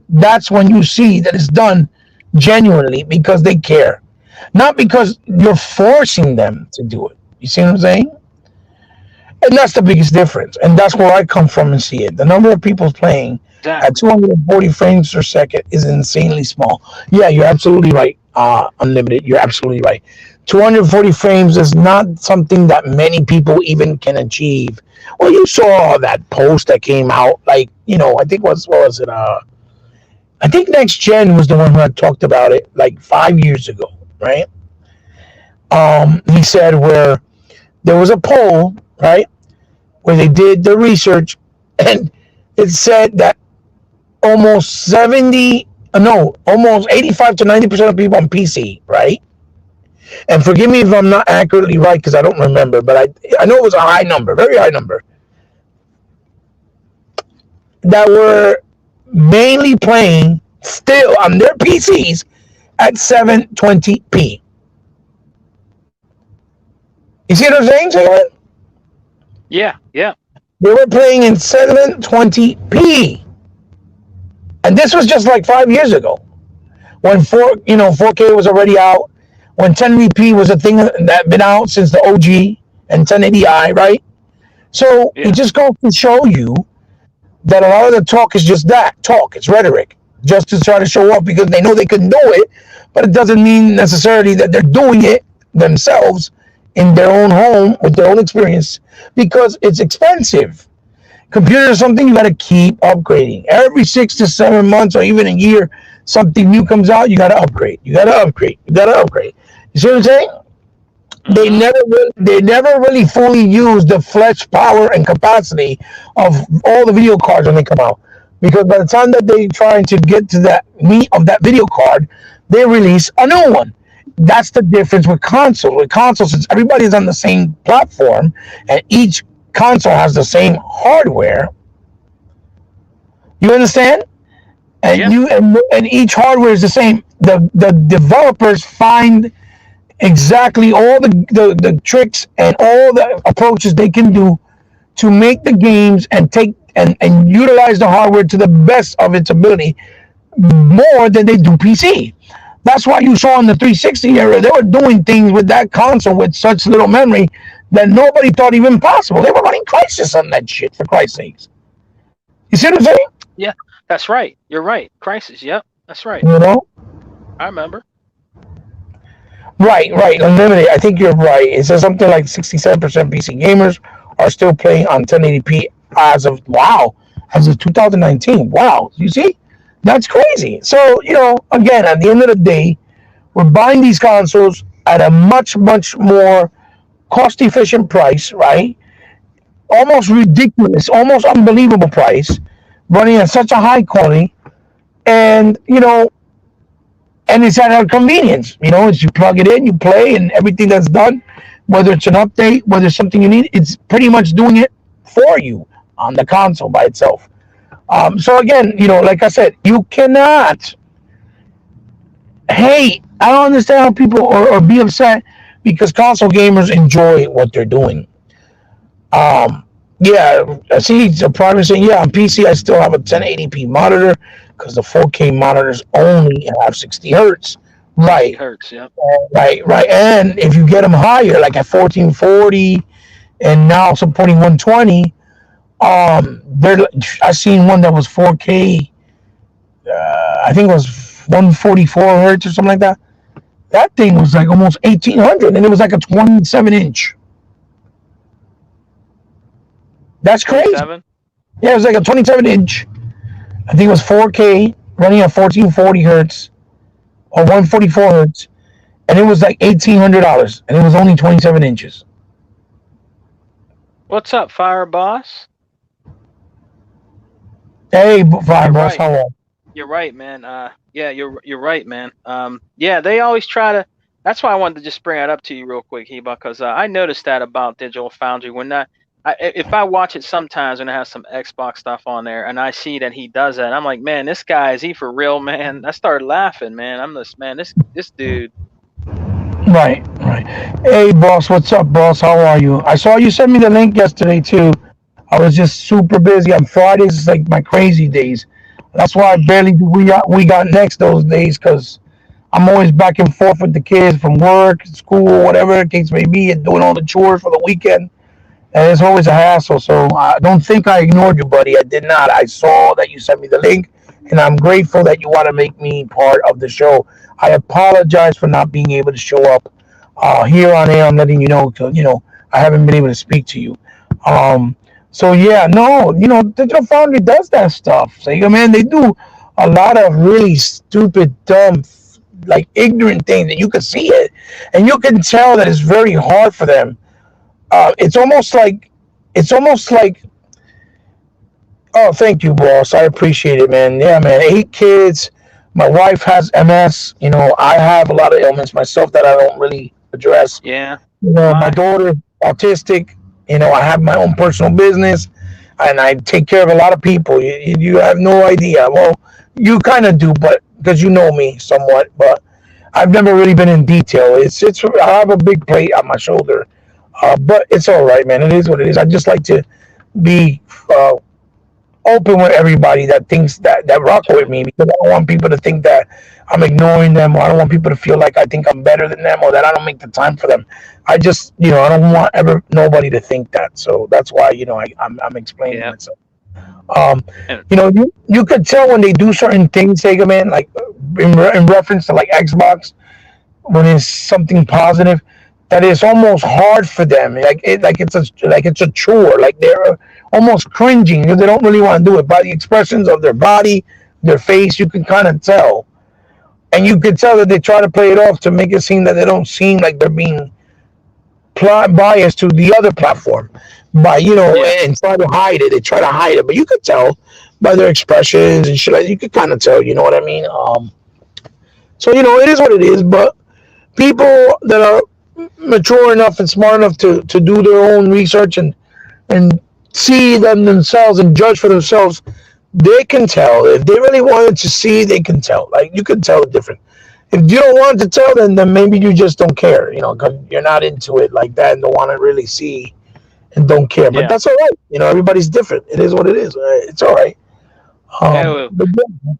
that's when you see that it's done genuinely because they care, not because you're forcing them to do it. You see what I'm saying? And that's the biggest difference. And that's where I come from and see it. The number of people playing at Exactly. 240 frames per second is insanely small. Yeah, you're absolutely right. Unlimited, you're absolutely right. 240 frames is not something that many people even can achieve. Well, you saw that post that came out, like, I think what was it? I think Next Gen was the one who had talked about it like 5 years ago, right? He said where there was a poll, right, where they did the research, and it said that almost 85 to 90% of people on PC, right? And forgive me if I'm not accurately right because I don't remember, but I know it was a high number, very high number, that were mainly playing still on their PCs at 720p. You see what I'm saying, Jalen? Yeah. Yeah. They were playing in 720p. And this was just like 5 years ago when 4K was already out, when 1080p was a thing that had been out since the OG and 1080i, right? So it Yeah. just goes to show you that a lot of the talk is just that talk. It's rhetoric, just to try to show up because they know they can do it, but it doesn't mean necessarily that they're doing it themselves in their own home with their own experience because it's expensive. Computer is something you got to keep upgrading. Every 6 to 7 months or even a year, something new comes out, you got to upgrade. You got to upgrade. You got to upgrade. You see what I'm saying? They Mm-hmm. never really fully use the flesh power and capacity of all the video cards when they come out. Because by the time that they trying to get to that meat of that video card, they release a new one. That's the difference with console. With console, since everybody's on the same platform and each console has the same hardware, you understand? And Yeah. and each hardware is the same. The developers find exactly all the tricks and all the approaches they can do to make the games and take and utilize the hardware to the best of its ability more than they do PC. That's why you saw in the 360 era, they were doing things with that console with such little memory that nobody thought even possible. They were running Crisis on that shit, for Christ's sakes. You see what I'm saying? Yeah. That's right. You're right. Crisis. Yep. That's right. You know? I remember. Right. Unlimited. I think you're right. It says something like 67% PC gamers are still playing on 1080p as of 2019. Wow. You see? That's crazy. So, again, at the end of the day, we're buying these consoles at a much, much more cost efficient price, right? Almost ridiculous, almost unbelievable price, running at such a high quality. And, and it's at our convenience. As you plug it in, you play, and everything that's done, whether it's an update, whether it's something you need, it's pretty much doing it for you on the console by itself. So again, like I said, you cannot hate. I don't understand how people or be upset because console gamers enjoy what they're doing. Um, yeah, I see a private saying, yeah, on PC I still have a 1080p monitor because the 4K monitors only have 60 hertz. 60 Right, hertz. Yep. right. And if you get them higher, like at 1440 and now supporting 120, there I seen one that was 4K. I think it was 144 hertz or something like that. That thing was like almost 1800, and it was like a 27 inch. That's crazy. 27. Yeah, it was like a 27 inch. I think it was 4K, running at 1440 hertz or 144 hertz, and it was like $1,800, and it was only 27 inches. What's up, Fire Boss? Hey, Fire You're Boss, right. how are You're right, man. Yeah, you're right, man. Yeah, they always try to. That's why I wanted to just bring that up to you real quick, Heba, because I noticed that about Digital Foundry when if I watch it sometimes and it has some Xbox stuff on there, and I see that he does that, I'm like, man, this guy is he for real, man? I started laughing, man. I'm this man, this dude. Right, right. Hey, boss, what's up, boss? How are you? I saw you sent me the link yesterday too. I was just super busy on Fridays. It's like my crazy days. That's why I barely do we got next those days because I'm always back and forth with the kids from work, school, whatever the case may be, and doing all the chores for the weekend. And it's always a hassle. So I don't think I ignored you, buddy. I did not. I saw that you sent me the link, and I'm grateful that you want to make me part of the show. I apologize for not being able to show up here on air. I'm letting you know because I haven't been able to speak to you. Um, so yeah, no, Digital Foundry does that stuff. Sega, man, they do a lot of really stupid, dumb, like ignorant things, and you can see it, and you can tell that it's very hard for them. It's almost like oh, thank you, boss. I appreciate it, man. Yeah, man. 8 kids. My wife has MS. I have a lot of ailments myself that I don't really address. Yeah. My Why? daughter autistic. I have my own personal business, and I take care of a lot of people. You have no idea. Well, you kind of do, but because you know me somewhat, but I've never really been in detail. It's I have a big plate on my shoulder, but it's all right, man. It is what it is. I just like to be open with everybody that thinks that rock That's with right. me because I don't want people to think that I'm ignoring them, or I don't want people to feel like I think I'm better than them, or that I don't make the time for them. I just, I don't want ever nobody to think that. So that's why, I'm explaining Yeah. myself. Um, And you could tell when they do certain things, Sega man, like in reference to like Xbox, when it's something positive, that it's almost hard for them. Like it's a chore. Like they're almost cringing because they don't really want to do it. By the expressions of their body, their face, you can kind of tell, and you can tell that they try to play it off to make it seem that they don't seem like they're being biased to the other platform. By yeah. and try to hide it. They try to hide it, but you could tell by their expressions and shit. You could kind of tell. You know what I mean? So it is what it is. But people that are mature enough and smart enough to do their own research and see them themselves and judge for themselves, they can tell. If they really wanted to see, they can tell. Like you can tell the difference. If you don't want to tell, then maybe you just don't care, because you're not into it like that and don't want to really see and don't care. But Yeah. that's all right. Everybody's different. It is what it is. It's all right. Oh, But yeah,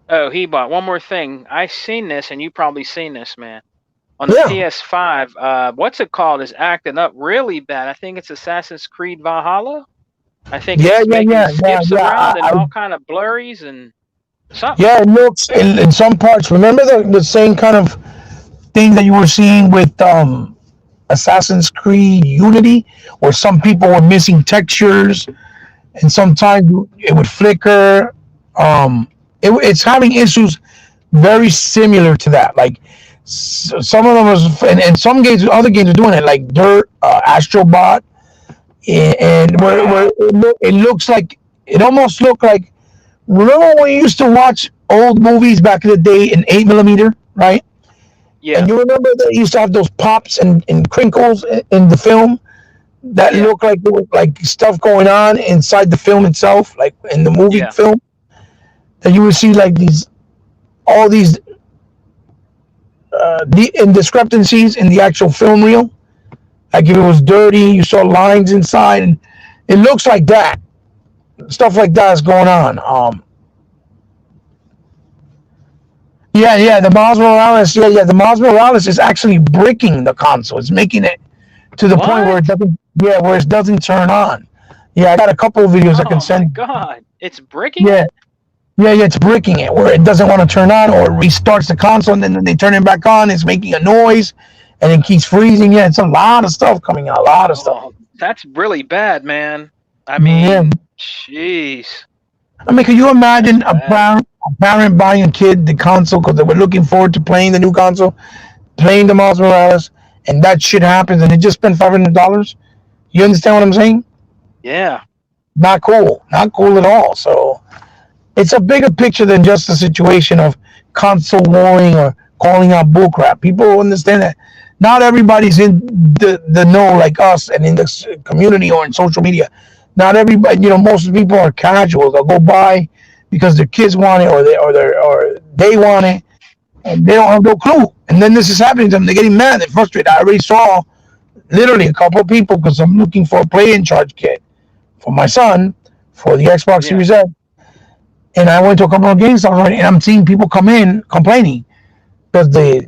oh, Heba, one more thing. I seen this, and you probably seen this, man. On the yeah, PS5, what's it called? Is acting up really bad. I think it's Assassin's Creed Valhalla. I think yeah, it's yeah, making yeah, yeah, skips yeah. around and all kind of blurries and something. Yeah, it looks in some parts. Remember the same kind of thing that you were seeing with Assassin's Creed Unity, where some people were missing textures, and sometimes it would flicker. It's having issues very similar to that. Like some of them was, and some games, other games are doing it, like Dirt, Astrobot, and where it looks like it almost looked like. Remember when you used to watch old movies back in the day in 8 millimeter, right? And Yeah, you remember that you used to have those pops and crinkles in the film that yeah, look like there was like stuff going on inside the film itself, like in the movie yeah, film. That you would see like all these indiscrepancies in the actual film reel. Like if it was dirty, you saw lines inside, and it looks like that. Stuff like that is going on. The Miles Morales. The Miles Morales is actually breaking the console. It's making it to the point where it what? doesn't. Yeah, where it doesn't turn on. Yeah, I got a couple of videos I can Oh my send. God, it's breaking Yeah, it. yeah, it's breaking it where it doesn't want to turn on, or it restarts the console and then they turn it back on. It's making a noise, and it keeps freezing. Yeah, it's a lot of stuff coming out. A lot of stuff. Oh, that's really bad, man. I Yeah, mean, jeez, I mean, can you that's imagine bad. a parent buying a kid the console because they were looking forward to playing the new console, playing the Miles Morales, and that shit happens, and they just spent $500? You understand what I'm saying? Yeah, Not cool. Not cool at all. So it's a bigger picture than just a situation of console warring or calling out bullcrap. People understand that not everybody's in the know like us and in the community or in social media. Not everybody, most people are casual. They'll go buy because their kids want it or they want it, and they don't have no clue. And then this is happening to them. They're getting mad. They're frustrated. I already saw literally a couple of people because I'm looking for a play-in charge kit for my son for the Xbox yeah, Series X, and I went to a couple of GameStops already, and I'm seeing people come in complaining because their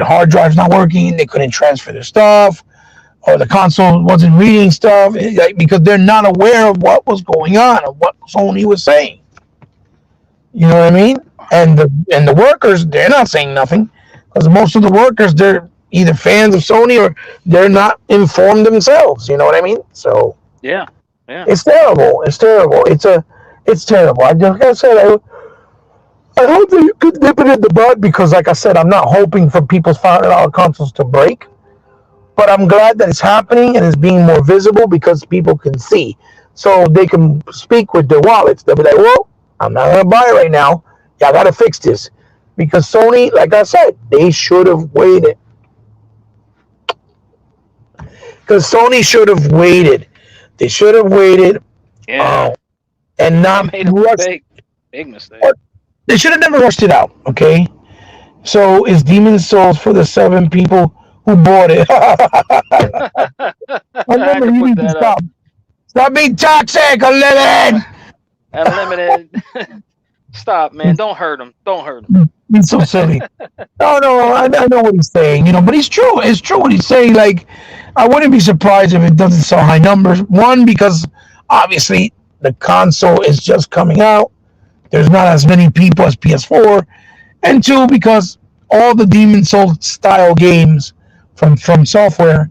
hard drive's not working, they couldn't transfer their stuff, or the console wasn't reading stuff, like, because they're not aware of what was going on or what Sony was saying. You know what I mean? And the workers, they're not saying nothing because most of the workers, they're either fans of Sony or they're not informed themselves. You know what I mean? So yeah, yeah. it's terrible. It's terrible. It's terrible. I just like I said, I hope that you could nip it in the bud because, like I said, I'm not hoping for people's $500 consoles to break, but I'm glad that it's happening and it's being more visible because people can see, so they can speak with their wallets. They'll be like, "Well, I'm not gonna buy it right now. Y'all gotta fix this," because Sony, like I said, they should have waited. Because Sony should have waited. They should have waited, Yeah, uh, and they not made a rushed. mistake, big mistake. Or they should have never rushed it out. Okay. So it's Demon Souls for the 7 people who bought it. I had to Unlimited, you put need to that up. stop. Stop being toxic, Unlimited. Unlimited. Stop, man. Don't hurt him. Don't hurt him. He's so silly. No, no, I know what he's saying, but he's true. It's true what he's saying. Like, I wouldn't be surprised if it doesn't sell high numbers. One, because obviously the console is just coming out. There's not as many people as PS4. And two, because all the Demon Souls style games from software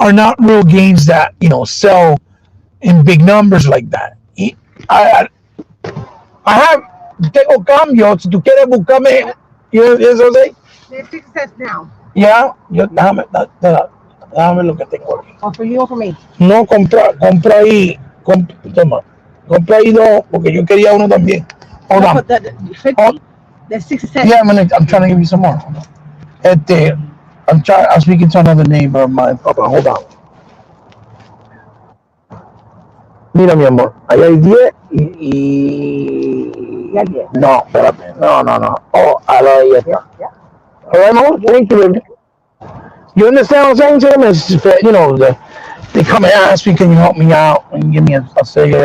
are not real games that sell in big numbers like that. I, I have tengo cambio. Si tú quieres buscarme, eso sí. They fix that now. Ya, déjame lo que tengo aquí. Oh, for you or for me? No, compra ahí, toma, compra ahí dos, porque yo quería uno también. Hold on. The 50, oh, that's 60 cents. Yeah, I'm trying to give you some more. Este, I'm speaking to another neighbor of mine. Hold on. Mira, mi amor, ahí hay 10 y... No, espérate. No, no, no. Oh, ahí está. All right, amor. Thank you, baby. You understand what I'm saying to them? They come and ask me, can you help me out and give me a Sega or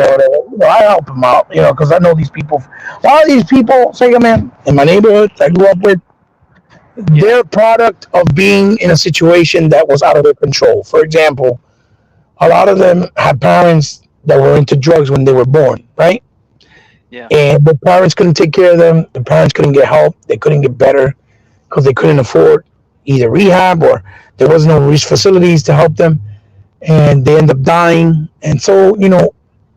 whatever. I help them out, because I know these people. A lot of these people, Sega man, in my neighborhood I grew up with, Yeah, they're a product of being in a situation that was out of their control. For example, a lot of them had parents that were into drugs when they were born, right? yeah, And the parents couldn't take care of them. The parents couldn't get help. They couldn't get better because they couldn't afford either rehab or there was no facilities to help them, and they end up dying. And so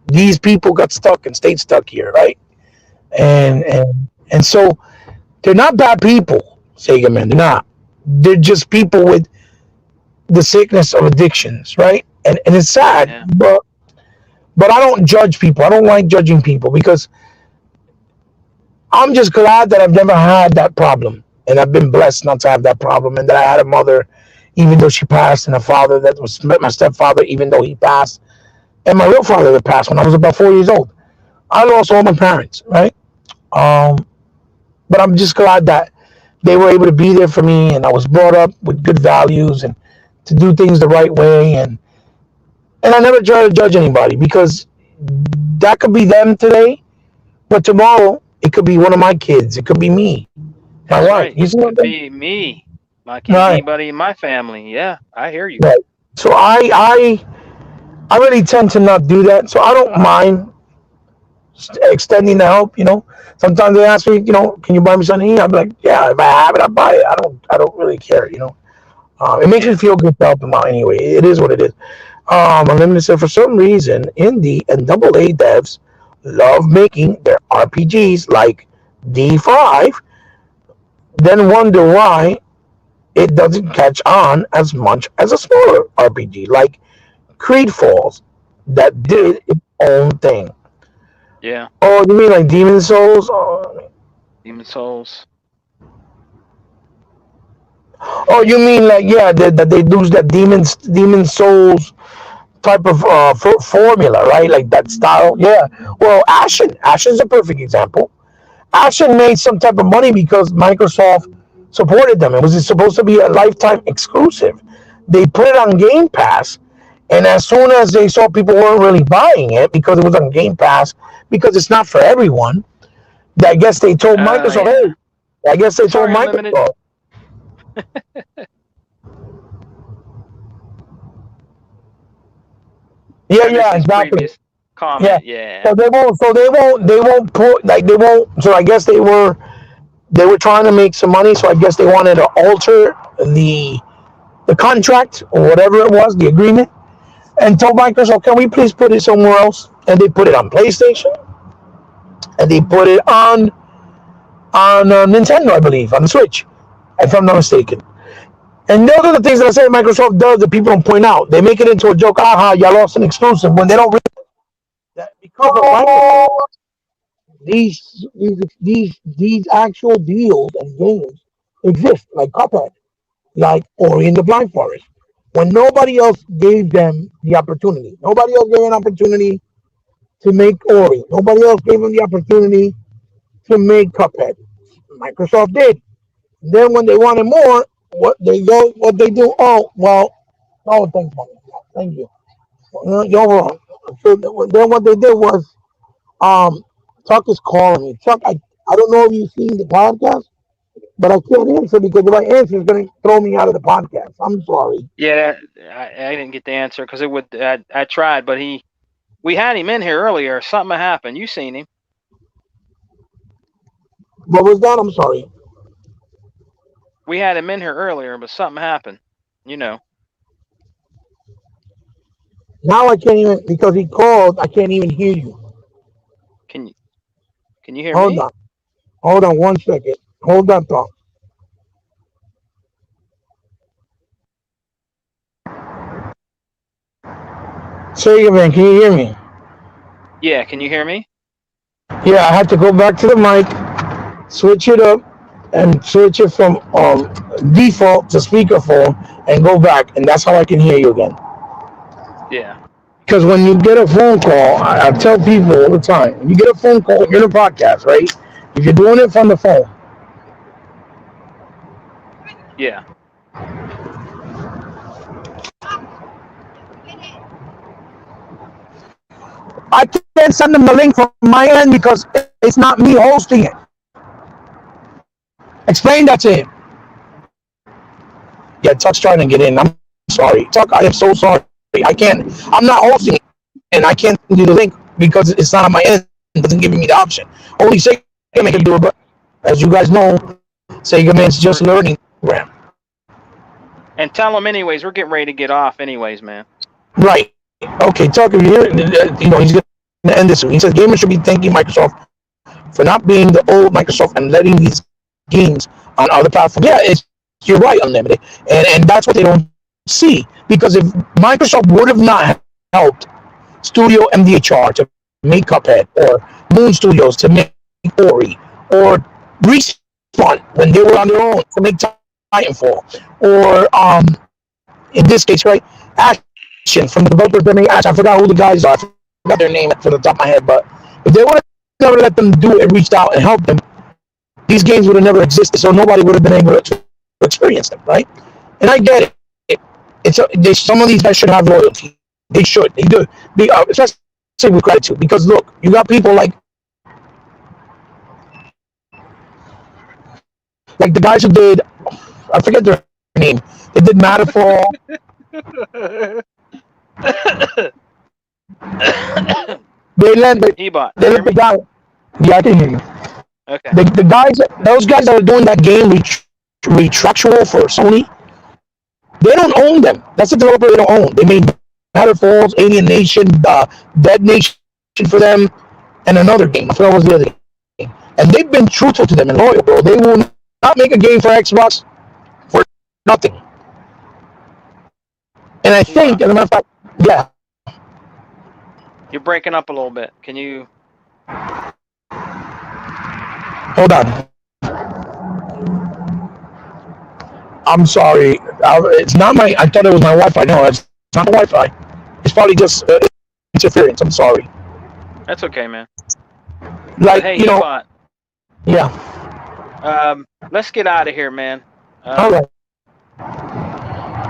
these people got stuck and stayed stuck here, right? And so they're not bad people, Sega man. They're not. They're just people with the sickness of addictions, right? And it's sad, Yeah. but I don't judge people. I don't like judging people because I'm just glad that I've never had that problem, and I've been blessed not to have that problem, and that I had a mother, even though she passed, and a father that was my stepfather, even though he passed, and my real father that passed when I was about 4 years old. I lost all my parents, right? Um, but I'm just glad that they were able to be there for me, and I was brought up with good values and to do things the right way, and I never try to judge anybody because that could be them today, but tomorrow it could be one of my kids. It could be me, my That's wife. right. You see what I'm Could saying? be me. Right, Anybody in my family. Yeah, I hear you. right. So I really tend to not do that. So I don't mind extending the help. Sometimes they ask me, can you buy me something to eat? I'm like, yeah, if I have it, I buy it. I don't really care. It makes me Yeah. feel good to help them out anyway. It is what it is. And then they said for some reason, indie and double A devs love making their RPGs like D5, then wonder why it doesn't catch on as much as a smaller RPG like Creed Falls that Yeah. did its own thing. Yeah. Oh, you mean like Demon Souls? Demon Souls. Oh, you mean like yeah, that they use that Demon Souls type of formula, right? Like that style. Yeah. Well, Ashen's a perfect example. Ashen made some type of money because Microsoft supported them. It was supposed to be a lifetime exclusive. They put it on Game Pass, and as soon as they saw people weren't really buying it because it was on Game Pass, because it's not for everyone, I guess they told Oh Microsoft, yeah. hey, I guess they told Sorry, Unlimited. Microsoft, yeah, I missed yeah, his exactly. previous Yeah. comment. Yeah. So they won't put like they won't. So I guess they were trying to make some money. So I guess they wanted to alter the contract or whatever it was, the agreement, and told Microsoft, "Can we please put it somewhere else?" And they put it on PlayStation, and they put it on Nintendo, I believe, on the Switch, if I'm not mistaken. And those are the things that I say Microsoft does that people don't point out. They make it into a joke. Aha, y'all lost an exclusive when they don't realize that because of Microsoft, these actual deals and games exist, like Cuphead, like Ori and the Blind Forest, when nobody else gave them the opportunity. Nobody else gave an opportunity to make Ori. Nobody else gave them the opportunity to make Cuphead. Microsoft did. Then when they wanted more, what they do? Oh well, oh thanks, money. Thank you. You're wrong. So then what they did was, um, Chuck is calling me. Chuck, I don't know if you've seen the podcast, but I can't answer because if I answer, it's going to throw me out of the podcast. I'm sorry. Yeah. I didn't get the answer because it would. I tried, but we had him in here earlier. Something happened. You seen him? What was that? I'm sorry. We had him in here earlier, but something happened. You know. Now I can't even, because he called, I can't even hear you. Can you Can you hear Hold me? on. Hold on 1 second. Hold on, thought. Say it again, can you hear me? Yeah. Can you hear me? Yeah, I had to go back to the mic, switch it up, and switch it from default to speakerphone and go back, and that's how I can hear you again. Yeah. Because when you get a phone call, I tell people all the time, when you get a phone call, you're in a podcast, right? If you're doing it from the phone, Yeah. I can't send them the link from my end because it's not me hosting it. Explain that to him. Yeah, Tuck's trying to get in. I'm sorry. Tuck, I am so sorry. I can't, I'm not hosting it, and I can't do the link because it's not on my end. It doesn't give me the option. Only Sega Hey, Man can do it, but as you guys know, Sega Man's just we're learning program. and tell him anyways. We're getting ready to get off anyways, man. Right. Okay, Tuck, if you hear, he's going to end this soon. He says gamers should be thanking Microsoft for not being the old Microsoft and letting these games on other platforms. Yeah, it's you're right, Unlimited, and that's what they don't see because if Microsoft would have not helped Studio MDHR to make Cuphead or Moon Studios to make Ori or Respawn when they were on their own to make Titanfall or in this case, right, Action from the developers that made Action. I forgot who the guys are. I forgot their name for the top of my head, but if they would have never let them do it and reached out and helped them, these games would have never existed. So nobody would have been able to experience them, right? And I get it. Some of these guys should have loyalty. They should. They do. Especially with gratitude. Because look, you got people like the guys who did. I forget their name. They did Matterfall. They let the Ebot, they let the guy. Yeah, I can hear you. okay. The guys, those guys that are doing that game retractual for Sony, they don't own them. That's the developer they don't own. They made Matterfalls, Alien Nation, Dead Nation for them, and another game. I forgot what was the other game. And they've been truthful to them and loyal, bro. They will not make a game for Xbox for nothing. And I think, as a matter of fact, yeah. You're breaking up a little bit. Can you? Hold on. I'm sorry. It's not my. I thought it was my Wi-Fi. No, it's not the Wi-Fi. It's probably just interference. I'm sorry. That's okay, man. Like, But hey, you know, Ebot, yeah. let's get out of here, man. All right.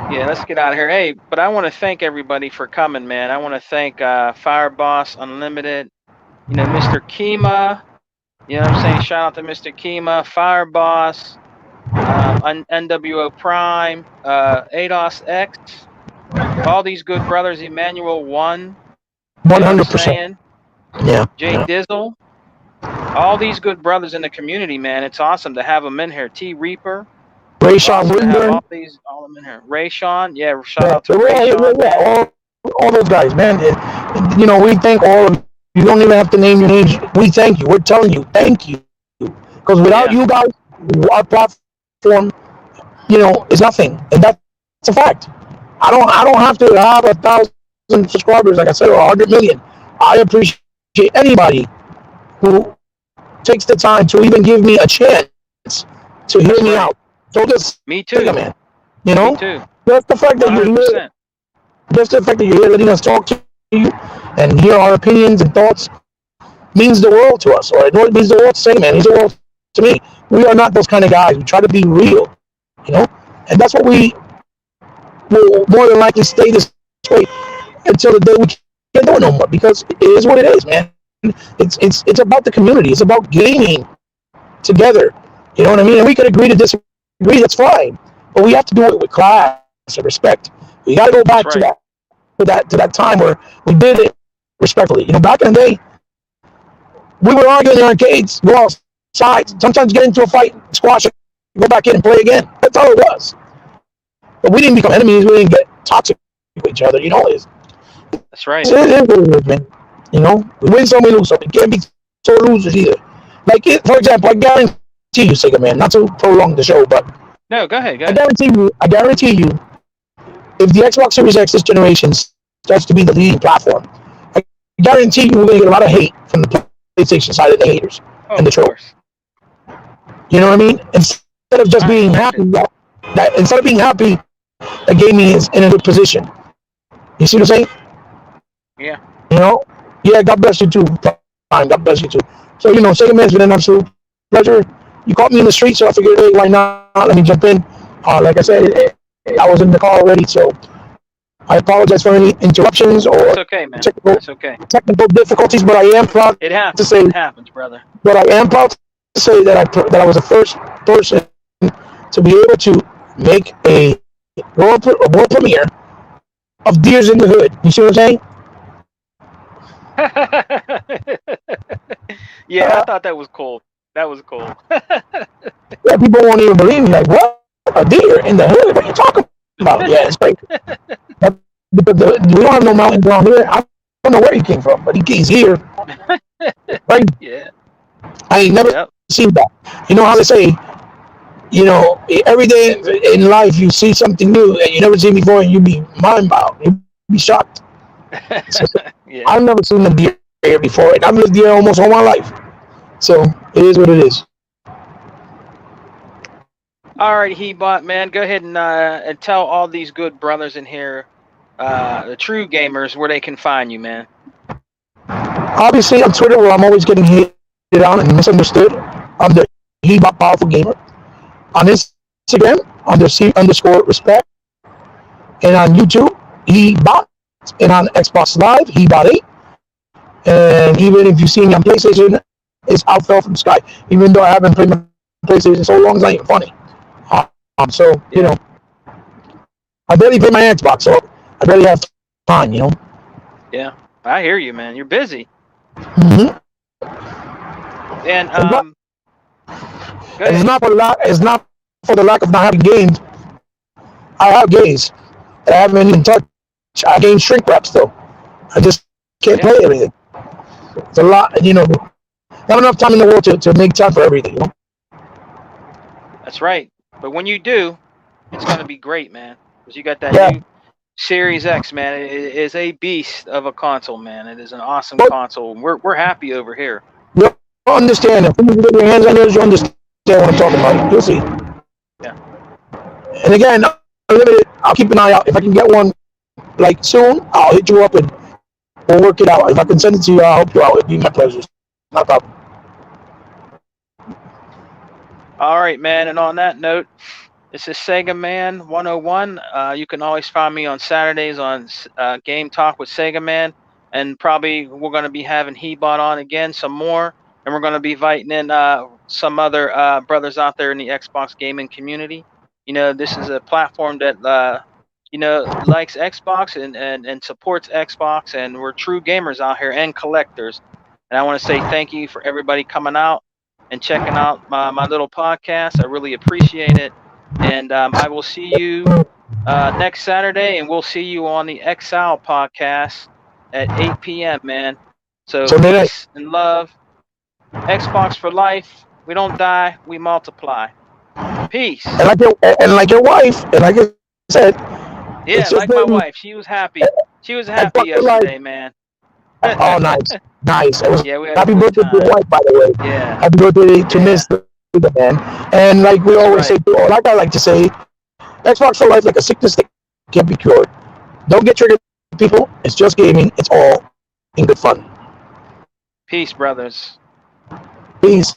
Yeah, let's get out of here. Hey, but I want to thank everybody for coming, man. I want to thank Fireboss Unlimited, Mr. Kima. You know what I'm saying? Shout out to Mr. Kima, Fireboss, NWO Prime, ADOS X, all these good brothers, Emmanuel One, 100%. Yeah. Jay Dizzle, all these good brothers in the community, man. It's awesome to have them in here. T Reaper. Ray Sean All of them in here. Ray Sean, yeah. Shout out to Ray Sean. all those guys, man. We thank all of you. You don't even have to name your names. We thank you. We're telling you, thank you. Because without you guys, our platform, is nothing, and that's a fact. I don't have to have 1,000 subscribers, like I said, or 100 million. I appreciate anybody who takes the time to even give me a chance to hear me out. So just me too, man. Me too. Just the fact that 100%. You're here, just the fact that you're here letting us talk to you and hear our opinions and thoughts means the world to us. Or it means the world to say, man. It means the world to me. We are not those kind of guys. We try to be real, and that's what we will more than likely stay this way until the day we can't do it no more. Because it is what it is, man. It's about the community. It's about gaming together. You know what I mean? And we could agree to disagree. That's fine, but we have to do it with class and respect. We got to go back to that time where we did it respectfully. Back in the day, we would argue in the arcades, go outside, sometimes get into a fight, squash it, go back in and play again. That's all it was. But we didn't become enemies. We didn't get toxic with each other. That's right. It is what it is, man. We win some, we lose some. We can't be so losers either. Like, for example, I guarantee you, Sega Man, not to prolong the show, but no, go ahead. I guarantee you, if the Xbox Series X this generation starts to be the leading platform, I guarantee you we're going to get a lot of hate from the PlayStation side of the haters and the trolls. You know what I mean? Instead of just being happy, that gaming is in a good position. You see what I'm saying? Yeah. Yeah. God bless you too. God bless you too. So Sega Man's been an absolute pleasure. You caught me in the street, so I figured, hey, why not? Let me jump in. Like I said, I was in the car already, so I apologize for any interruptions or okay, man. technical difficulties. But I am proud to say it happens, brother. But I am proud to say that I was the first person to be able to make a world premiere of Deers in the Hood. You see what I'm saying? Yeah, I thought that was cool. That was cool. Yeah, people won't even believe me. Like, what? A deer in the hood? What are you talking about? Yeah, it's great. Because we don't have no mountains around here. I don't know where he came from, but he's here. Right? Yeah. I ain't never Yep. seen that. You know how they say, every day in life you see something new and you never seen before, and you be mind boggled. You be shocked. So, I've Yeah. never seen a deer here before, and I've lived here almost all my life. So it is what it is. All right, Hebot, man, go ahead and tell all these good brothers in here, the true gamers, where they can find you, man. Obviously on Twitter, where I'm always getting hated on and misunderstood, I'm the He-Bot Powerful Gamer. On Instagram, under C_respect, and on YouTube, He-Bot, and on Xbox Live, He-Bot 8. And even if you see me on PlayStation, it's out fell from the sky. Even though I haven't played my PlayStation so long, it's not even funny. So Yeah. I barely play my Xbox, so I barely have time. Yeah. I hear you, man. You're busy. Mm-hmm. And And, go and it's ahead. not for the lack. It's not for the lack of not having games. I have games that I haven't even touched. I game shrink wrap still. I just can't play Yeah, everything. It's a lot. Not enough time in the world to make time for everything. that's right. But when you do, it's gonna be great, man. Because you got that Yeah. new Series X, man. It is a beast of a console, man. It is an awesome But console. We're happy over here. you'll understand. If you get your hands on yours, you understand what I'm talking about. You'll see. Yeah. And again, unlimited. I'll keep an eye out. If I can get one like soon, I'll hit you up and we'll work it out. If I can send it to you, I'll help you out. It'd be my pleasure. No problem. All right, man. And on that note, this is Sega Man 101. You can always find me on Saturdays on Game Talk with Sega Man. And probably we're going to be having Hebot on again some more. And we're going to be inviting in some other brothers out there in the Xbox gaming community. This is a platform that, likes Xbox and supports Xbox. And we're true gamers out here and collectors. And I want to say thank you for everybody coming out and checking out my little podcast. I really appreciate it. And I will see you next Saturday, and we'll see you on the Exile podcast at 8 p.m., man. So So then, peace and love. Xbox for life. We don't die, we multiply. Peace. and like your wife, and like I said, it's just Yeah, been like my wife. She was happy. She was Xbox happy for life. yesterday, man. Oh, nice, nice. It was Yeah, we had a happy good birthday to your time. wife, by the way. Yeah, Happy birthday to yeah, Miss the man. And like we that's always right. say, or like I like to say, Xbox for life, like a sickness that can't be cured. Don't get triggered, people. It's just gaming. It's all in good fun. Peace, brothers. Peace.